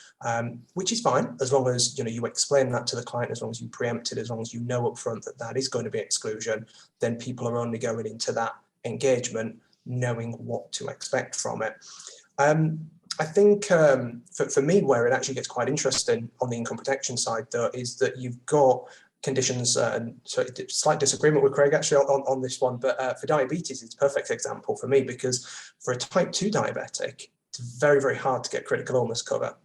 which is fine as long as you explain that to the client, as long as you preempt it, as long as you know upfront that that is going to be exclusion. Then people are only going into that engagement knowing what to expect from it. I think for me, where it actually gets quite interesting on the income protection side, though, is that you've got conditions, and so slight disagreement with Craig actually on this one, but for diabetes, it's a perfect example for me because for a type 2 diabetic, it's very, very hard to get critical illness cover.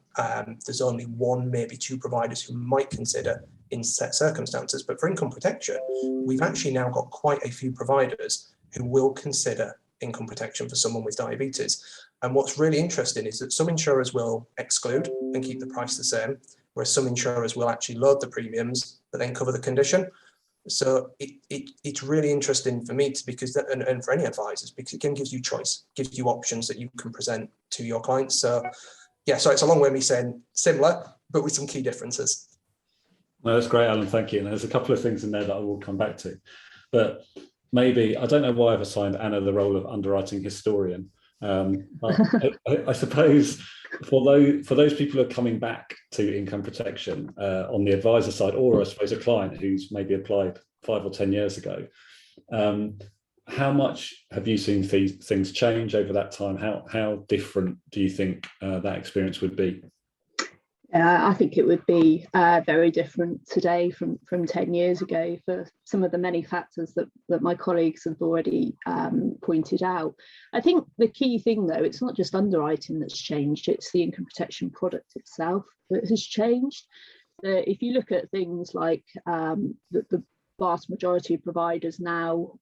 There's only 1, maybe 2 providers who might consider in set circumstances, but for income protection, we've actually now got quite a few providers who will consider income protection for someone with diabetes. And what's really interesting is that some insurers will exclude and keep the price the same, whereas some insurers will actually load the premiums but then cover the condition. So it's really interesting for me because and for any advisors, because it again gives you choice, gives you options that you can present to your clients. So yeah, so it's a long way of me saying similar, but with some key differences. No, that's great, Alan. Thank you. And there's a couple of things in there that I will come back to, but maybe I don't know why I've assigned Anna the role of underwriting historian. But I suppose for those people who are coming back to income protection on the advisor side, or I suppose a client who's maybe applied 5 or 10 years ago, how much have you seen things change over that time? How different do you think that experience would be? I think it would be very different today from 10 years ago for some of the many factors that my colleagues have already pointed out. I think the key thing, though, it's not just underwriting that's changed, it's the income protection product itself that has changed. If you look at things like the vast majority of providers now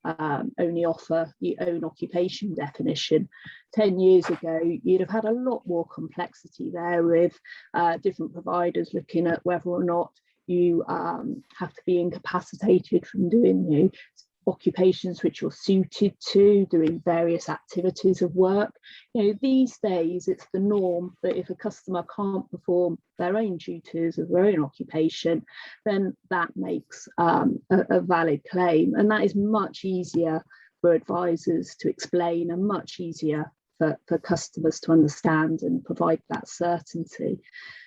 only offer the own occupation definition. 10 years ago, you'd have had a lot more complexity there with different providers looking at whether or not you have to be incapacitated from doing occupations which you're suited to, doing various activities of work. These days it's the norm that if a customer can't perform their own duties of their own occupation, then that makes a valid claim, and that is much easier for advisors to explain and much easier for customers to understand and provide that certainty.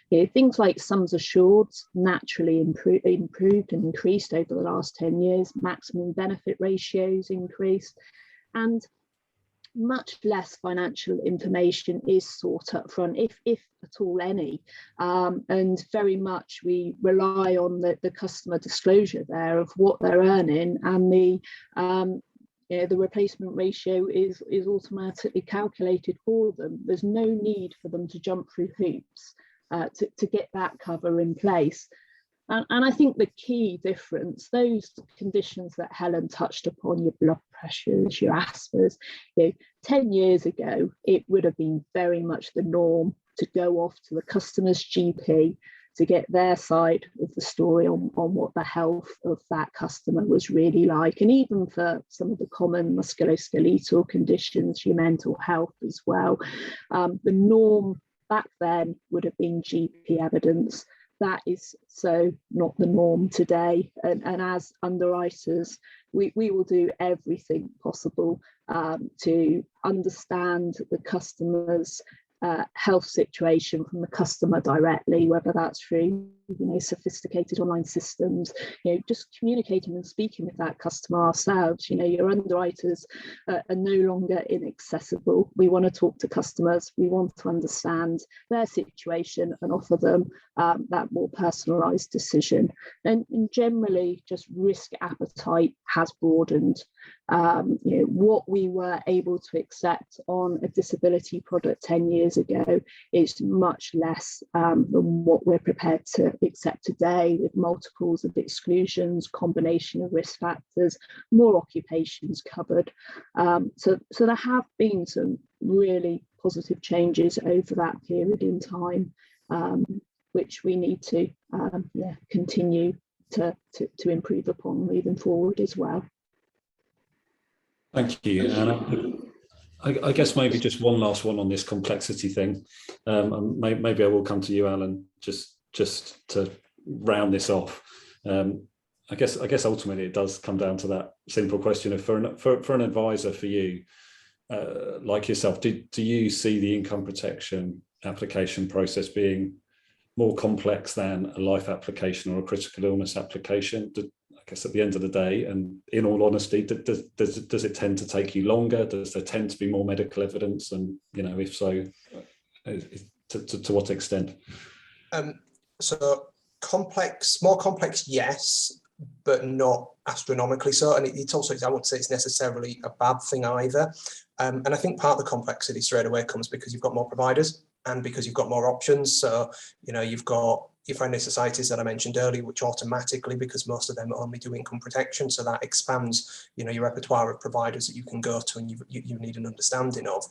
Things like sums assured naturally improved and increased over the last 10 years, maximum benefit ratios increased, and much less financial information is sought up front, if at all any, and very much we rely on the customer disclosure there of what they're earning, and the replacement ratio is automatically calculated for them. There's no need for them to jump through hoops to get that cover in place. And I think the key difference, those conditions that Helen touched upon, your blood pressures, your asthmas, 10 years ago, it would have been very much the norm to go off to the customer's GP to get their side of the story on what the health of that customer was really like. And even for some of the common musculoskeletal conditions, your mental health as well, the norm back then would have been GP evidence. That is so not the norm today. And as underwriters, we will do everything possible to understand the customer's health situation from the customer directly, whether that's through sophisticated online systems, just communicating and speaking with that customer ourselves. Your underwriters are no longer inaccessible. We want to talk to customers, we want to understand their situation and offer them that more personalized decision. And generally, just risk appetite has broadened. What we were able to accept on a disability product 10 years ago is much less than what we're prepared to accept today, with multiples of exclusions, combination of risk factors, more occupations covered. So there have been some really positive changes over that period in time, which we need to continue to improve upon moving forward as well. Thank you. And I guess maybe just one last one on this complexity thing. Maybe I will come to you, Alan, just to round this off. I guess ultimately it does come down to that simple question of for an advisor, for you, like yourself, do you see the income protection application process being more complex than a life application or a critical illness application? I guess at the end of the day, and in all honesty, does it tend to take you longer? Does there tend to be more medical evidence? And if so, to what extent? So more complex, yes, but not astronomically so. And it's also, I wouldn't say it's necessarily a bad thing either. And I think part of the complexity straight away comes because you've got more providers and because you've got more options. So, you've got your friendly societies that I mentioned earlier, which automatically, because most of them only do income protection, so that expands, your repertoire of providers that you can go to and you need an understanding of.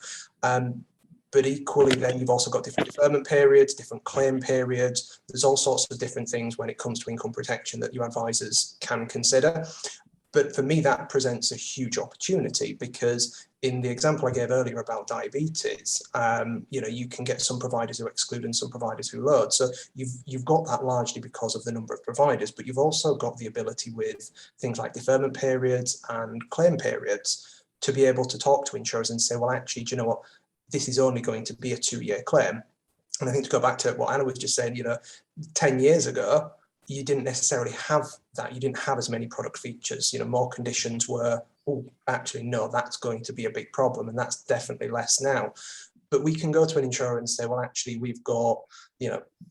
But equally, then you've also got different deferment periods, different claim periods. There's all sorts of different things when it comes to income protection that your advisors can consider. But for me, that presents a huge opportunity, because in the example I gave earlier about diabetes, you can get some providers who exclude and some providers who load. So you've got that largely because of the number of providers, but you've also got the ability with things like deferment periods and claim periods to be able to talk to insurers and say, well, actually, do you know what? This is only going to be a 2-year claim. And I think to go back to what Anna was just saying, 10 years ago, you didn't necessarily have that. You didn't have as many product features. More conditions were, oh, actually, no, that's going to be a big problem. And that's definitely less now. But we can go to an insurer and say, well, actually, we've got,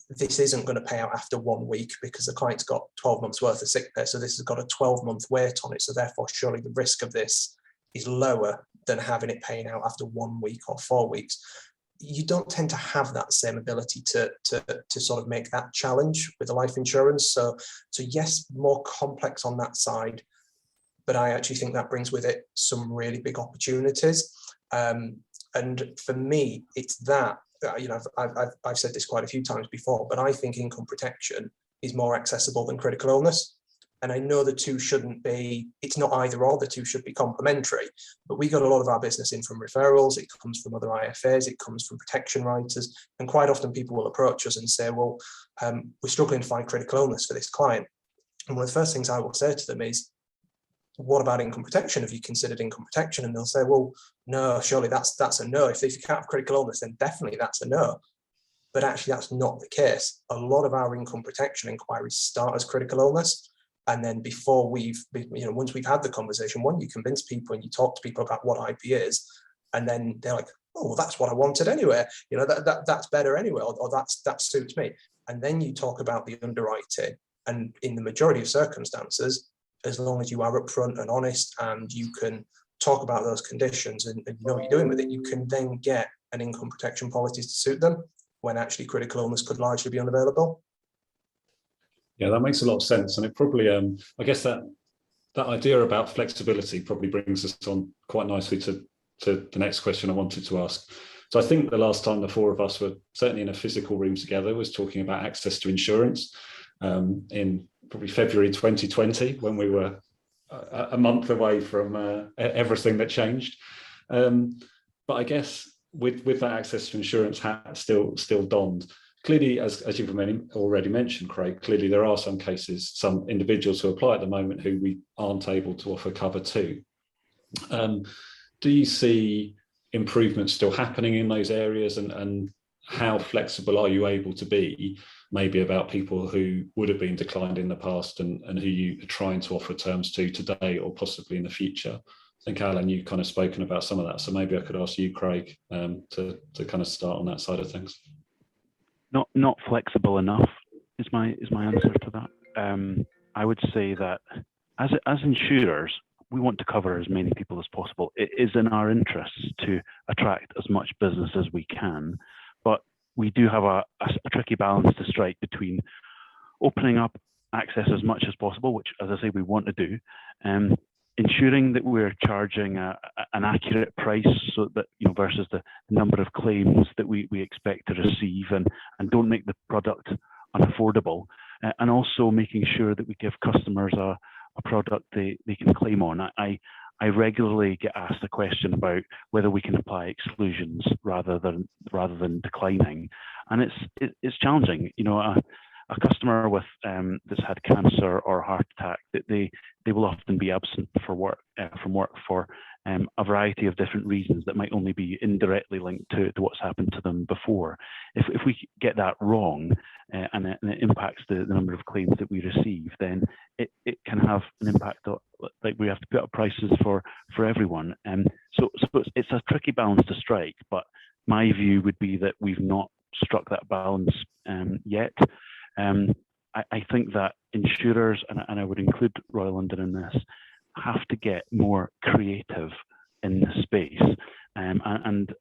this isn't going to pay out after 1 week because the client's got 12 months worth of sick pay. So this has got a 12-month wait on it. So therefore, surely the risk of this is lower than having it paying out after 1 week or 4 weeks. You don't tend to have that same ability to sort of make that challenge with the life insurance. So yes, more complex on that side, but I actually think that brings with it some really big opportunities. And for me, it's that, I've said this quite a few times before, but I think income protection is more accessible than critical illness. And I know the two shouldn't be, it's not either or, the two should be complementary, but we got a lot of our business in from referrals, it comes from other IFAs, it comes from protection writers, and quite often people will approach us and say, well, we're struggling to find critical illness for this client. And one of the first things I will say to them is, what about income protection? Have you considered income protection? And they'll say, well, no, surely that's a no. If you can't have critical illness, then definitely that's a no. but actually that's not the case. A lot of our income protection inquiries start as critical illness. And then before once we've had the conversation, you convince people and you talk to people about what IP is, and then they're like, oh, well, that's what I wanted anyway. That's better anyway, or that suits me. And then you talk about the underwriting, and in the majority of circumstances, as long as you are upfront and honest and you can talk about those conditions and you know what you're doing with it, you can then get an income protection policy to suit them, when actually critical illness could largely be unavailable. Yeah, that makes a lot of sense. And it probably, I guess that idea about flexibility probably brings us on quite nicely to the next question I wanted to ask. So I think the last time the four of us were certainly in a physical room together was talking about access to insurance in probably February 2020, when we were a month away from everything that changed. But I guess with that access to insurance hat still donned, clearly, as you've already mentioned, Craig, clearly there are some cases, some individuals who apply at the moment who we aren't able to offer cover to. Do you see improvements still happening in those areas, and how flexible are you able to be, maybe about people who would have been declined in the past and who you are trying to offer terms to today or possibly in the future? I think, Alan, you've kind of spoken about some of that, so maybe I could ask you, Craig, to kind of start on that side of things. Not flexible enough is my answer to that. I would say that as insurers, we want to cover as many people as possible. It is in our interests to attract as much business as we can, but we do have a tricky balance to strike between opening up access as much as possible, which, as I say, we want to do, ensuring that we're charging an accurate price, so that, versus the number of claims that we expect to receive, and don't make the product unaffordable, and also making sure that we give customers a product they can claim on. I regularly get asked a question about whether we can apply exclusions rather than declining, and it's challenging. A customer with that's had cancer or heart attack, that they will often be absent from work for a variety of different reasons that might only be indirectly linked to what's happened to them before. If we get that wrong, and it impacts the number of claims that we receive, then it can have an impact on, like, we have to put up prices for everyone. So it's a tricky balance to strike, but my view would be that we've not struck that balance yet. I think that insurers, and I would include Royal London in this, have to get more creative in this space, and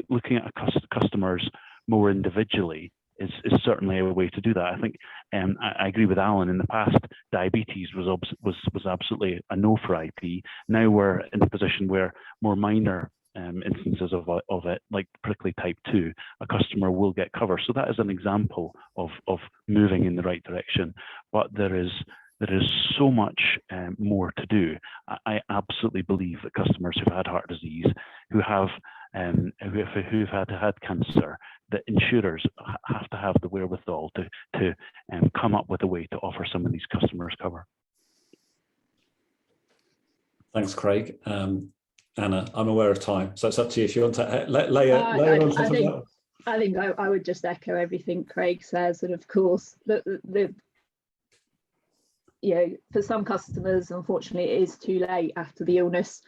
looking at customers more individually is certainly a way to do that. I think I agree with Alan. In the past, diabetes was absolutely a no for IP. Now we're in a position where more minor instances of it, like particularly type 2, a customer will get cover. So that is an example of moving in the right direction. But there is so much more to do. I absolutely believe that customers who've had heart disease, who've had cancer, that insurers have to have the wherewithal to come up with a way to offer some of these customers cover. Thanks, Craig. Anna, I'm aware of time, so it's up to you if you want to layer on top of that. I think I would just echo everything Craig says, and of course, for some customers, unfortunately, it is too late after the illness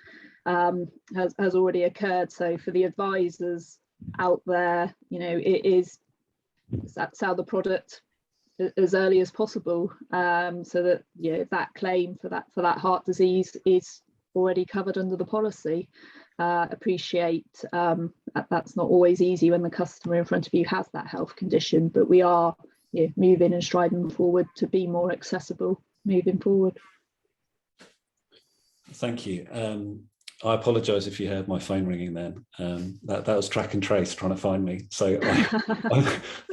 has already occurred. So for the advisors out there, it is sell the product as early as possible, so that that claim for that heart disease is already covered under the policy. Appreciate that's not always easy when the customer in front of you has that health condition, but we are moving and striding forward to be more accessible moving forward. Thank you. I apologise if you heard my phone ringing then. That was track and trace trying to find me. So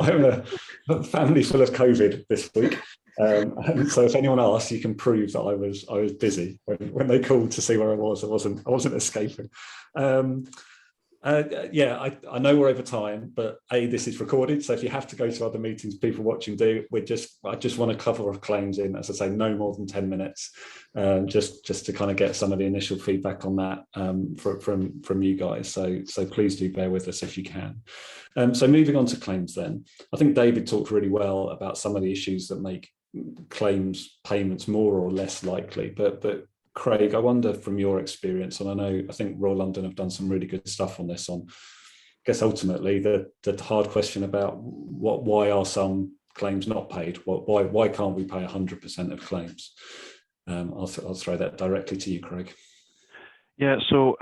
I'm a family full of COVID this week. And so if anyone asks, you can prove that I was busy when they called to see where I was. I wasn't escaping. Yeah, I know we're over time, but this is recorded, so if you have to go to other meetings, people watching I just want to cover claims in, as I say, no more than 10 minutes, just to kind of get some of the initial feedback on that from you guys. So please do bear with us if you can. So moving on to claims then, I think David talked really well about some of the issues that make claims payments more or less likely, but Craig, I wonder from your experience, and I think Royal London have done some really good stuff on this, on I guess ultimately the hard question about why are some claims not paid? Why can't we pay 100% of claims? I'll throw that directly to you, Craig. Yeah, so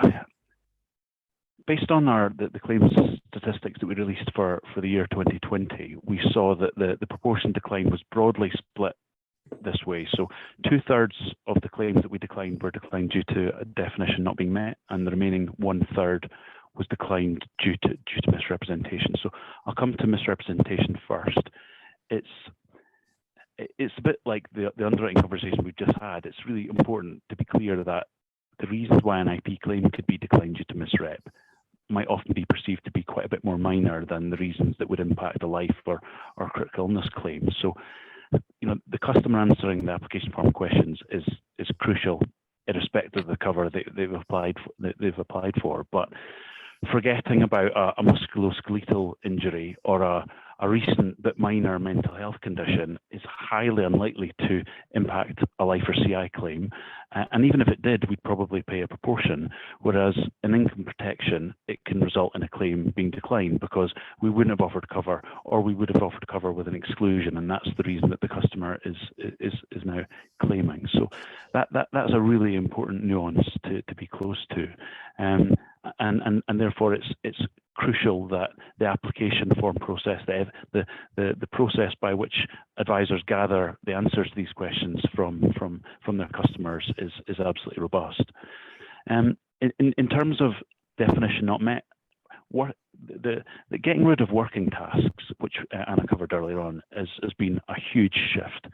based on the claims statistics that we released for the year 2020, we saw that the proportion decline was broadly split this way. So 2/3 of the claims that we declined were declined due to a definition not being met, and the remaining 1/3 was declined due to misrepresentation. So I'll come to misrepresentation first. It's a bit like the underwriting conversation we've just had. It's really important to be clear that the reasons why an IP claim could be declined due to misrep might often be perceived to be quite a bit more minor than the reasons that would impact a life or critical illness claim. So the customer answering the application form questions is crucial, irrespective of the cover they've applied for. But forgetting about a musculoskeletal injury or a recent but minor mental health condition is highly unlikely to impact a life or CI claim. And even if it did, we'd probably pay a proportion, whereas in income protection, it can result in a claim being declined because we wouldn't have offered cover, or we would have offered cover with an exclusion, and that's the reason that the customer is now claiming. So that's a really important nuance to be close to. And therefore it's crucial that the application form process, the process by which advisors gather the answers to these questions from their customers is absolutely robust. In terms of definition not met, the getting rid of working tasks, which Anna covered earlier on, has been a huge shift.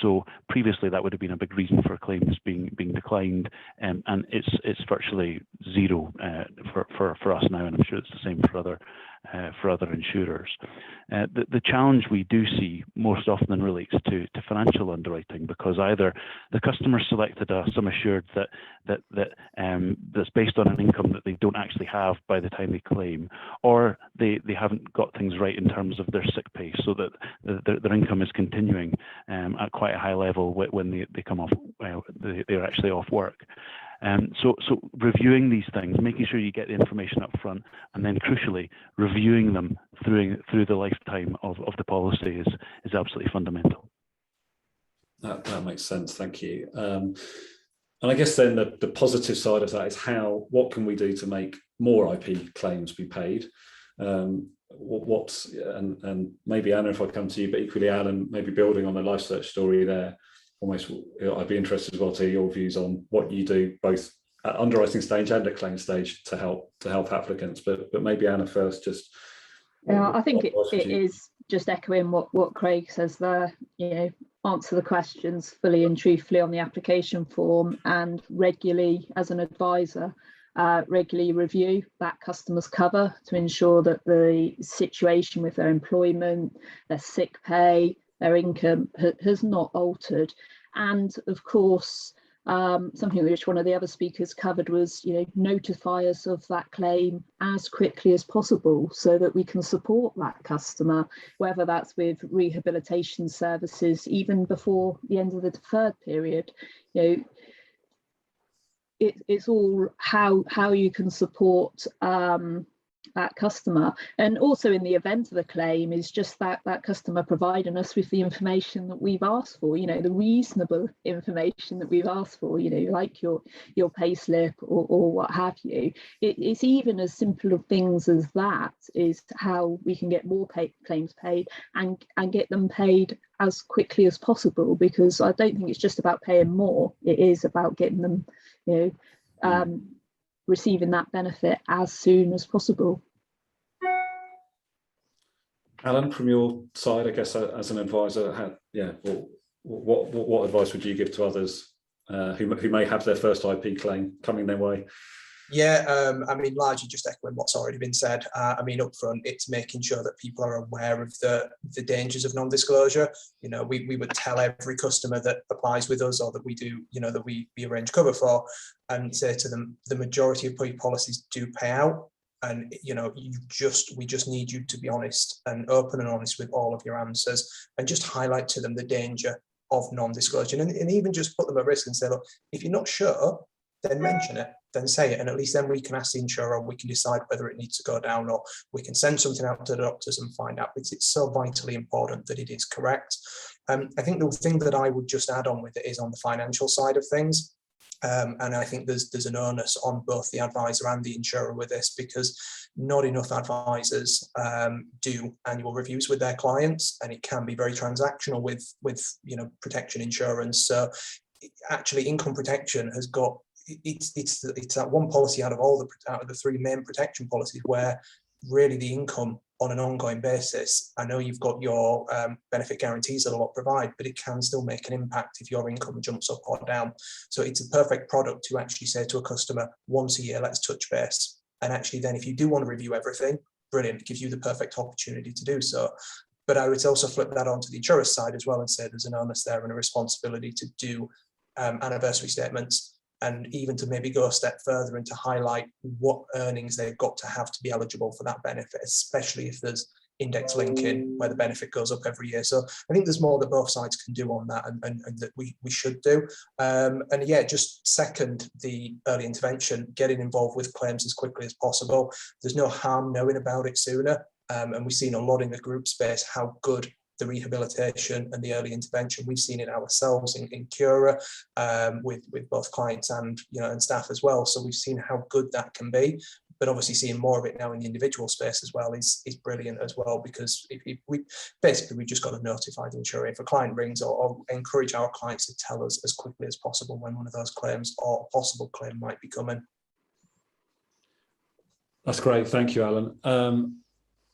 So previously that would have been a big reason for claims being declined, and it's virtually zero for us now, and I'm sure it's the same for other insurers. The challenge we do see most often relates to financial underwriting, because either the customer selected a sum assured that's based on an income that they don't actually have by the time they claim, or they haven't got things right in terms of their sick pay, so that their income is continuing at quite a high level when they come off, they're actually off work. So reviewing these things, making sure you get the information up front, and then crucially reviewing them through the lifetime of the policy is absolutely fundamental. That makes sense, thank you. And I guess then the positive side of that is what can we do to make more IP claims be paid? And maybe Anna, if I come to you, but equally Alan, maybe building on the LifeSearch story there, almost I'd be interested as well to hear your views on what you do both at underwriting stage and at claim stage to help applicants. But maybe Anna first, just I think it is just echoing what Craig says there. Answer the questions fully and truthfully on the application form, and regularly, as an advisor, regularly review that customer's cover to ensure that the situation with their employment, their sick pay, their income has not altered. And of course, something which one of the other speakers covered was, notify us of that claim as quickly as possible so that we can support that customer, whether that's with rehabilitation services, even before the end of the deferred period. It's all how you can support that customer. And also in the event of a claim is just that customer providing us with the information that we've asked for, the reasonable information that we've asked for, like your pay slip or what have you. It's even as simple of things as that is how we can get more claims paid and get them paid as quickly as possible, because I don't think it's just about paying more, it is about getting them receiving that benefit as soon as possible. Alan, from your side, I guess as an advisor, what advice would you give to others who may have their first IP claim coming their way? Yeah, I mean, largely just echoing what's already been said. I mean, up front, it's making sure that people are aware of the dangers of non-disclosure. You know, we would tell every customer that applies with us or that we do, you know, that we arrange cover for, and say to them, the majority of policies do pay out. And, you know, we just need you to be honest and open and honest with all of your answers, and just highlight to them the danger of non-disclosure, and even just put them at risk and say, look, if you're not sure, then mention it, then say it, and at least then we can ask the insurer, we can decide whether it needs to go down, or we can send something out to the doctors and find out, because it's so vitally important that it is correct. I think the thing that I would just add on with it is on the financial side of things. And I think there's an onus on both the advisor and the insurer with this, because not enough advisors do annual reviews with their clients, and it can be very transactional with you know, protection insurance. So actually, income protection has got it's that one policy out of the three main protection policies where really the income on an ongoing basis. I know you've got your benefit guarantees that a lot provide, but it can still make an impact if your income jumps up or down. So it's a perfect product to actually say to a customer, once a year, let's touch base. And actually then if you do want to review everything, brilliant, it gives you the perfect opportunity to do so. But I would also flip that onto the insurer's side as well and say there's an onus there and a responsibility to do anniversary statements, and even to maybe go a step further and to highlight what earnings they've got to have to be eligible for that benefit, especially if there's index linking where the benefit goes up every year. So I think there's more that both sides can do on that, and that we should do. And yeah, just second, the early intervention, getting involved with claims as quickly as possible. There's no harm knowing about it sooner. And we've seen a lot in the group space how good the rehabilitation and the early intervention. We've seen it ourselves in Cura with both clients and and staff as well. So we've seen how good that can be. But obviously seeing more of it now in the individual space as well is brilliant as well, because if we've just got to notify the insurer if a client rings, or encourage our clients to tell us as quickly as possible when one of those claims or a possible claim might be coming. That's great. Thank you, Alan.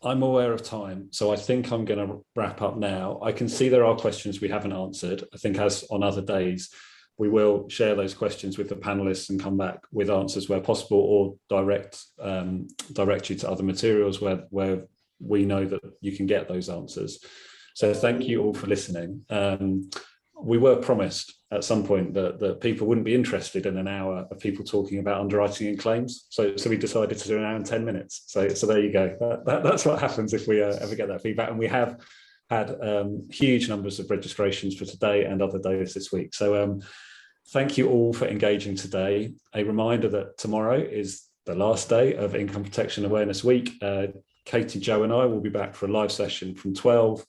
I'm aware of time, so I think I'm going to wrap up now. I can see there are questions we haven't answered. I think, as on other days, we will share those questions with the panelists and come back with answers where possible, or direct you to other materials where we know that you can get those answers. So thank you all for listening. We were promised at some point that people wouldn't be interested in an hour of people talking about underwriting and claims. So we decided to do an hour and 10 minutes. So there you go. That's what happens if we ever get that feedback. And we have had huge numbers of registrations for today and other days this week. So thank you all for engaging today. A reminder that tomorrow is the last day of Income Protection Awareness Week. Katie, Joe and I will be back for a live session from 12.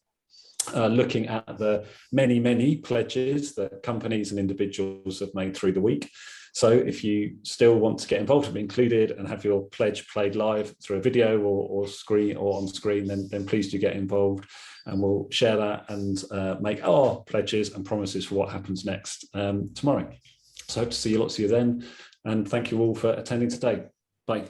Looking at the many pledges that companies and individuals have made through the week. So if you still want to get involved and be included and have your pledge played live through a video or screen or on screen, then please do get involved, and we'll share that and make our pledges and promises for what happens next tomorrow. So hope to see lots of you then, and thank you all for attending today. Bye.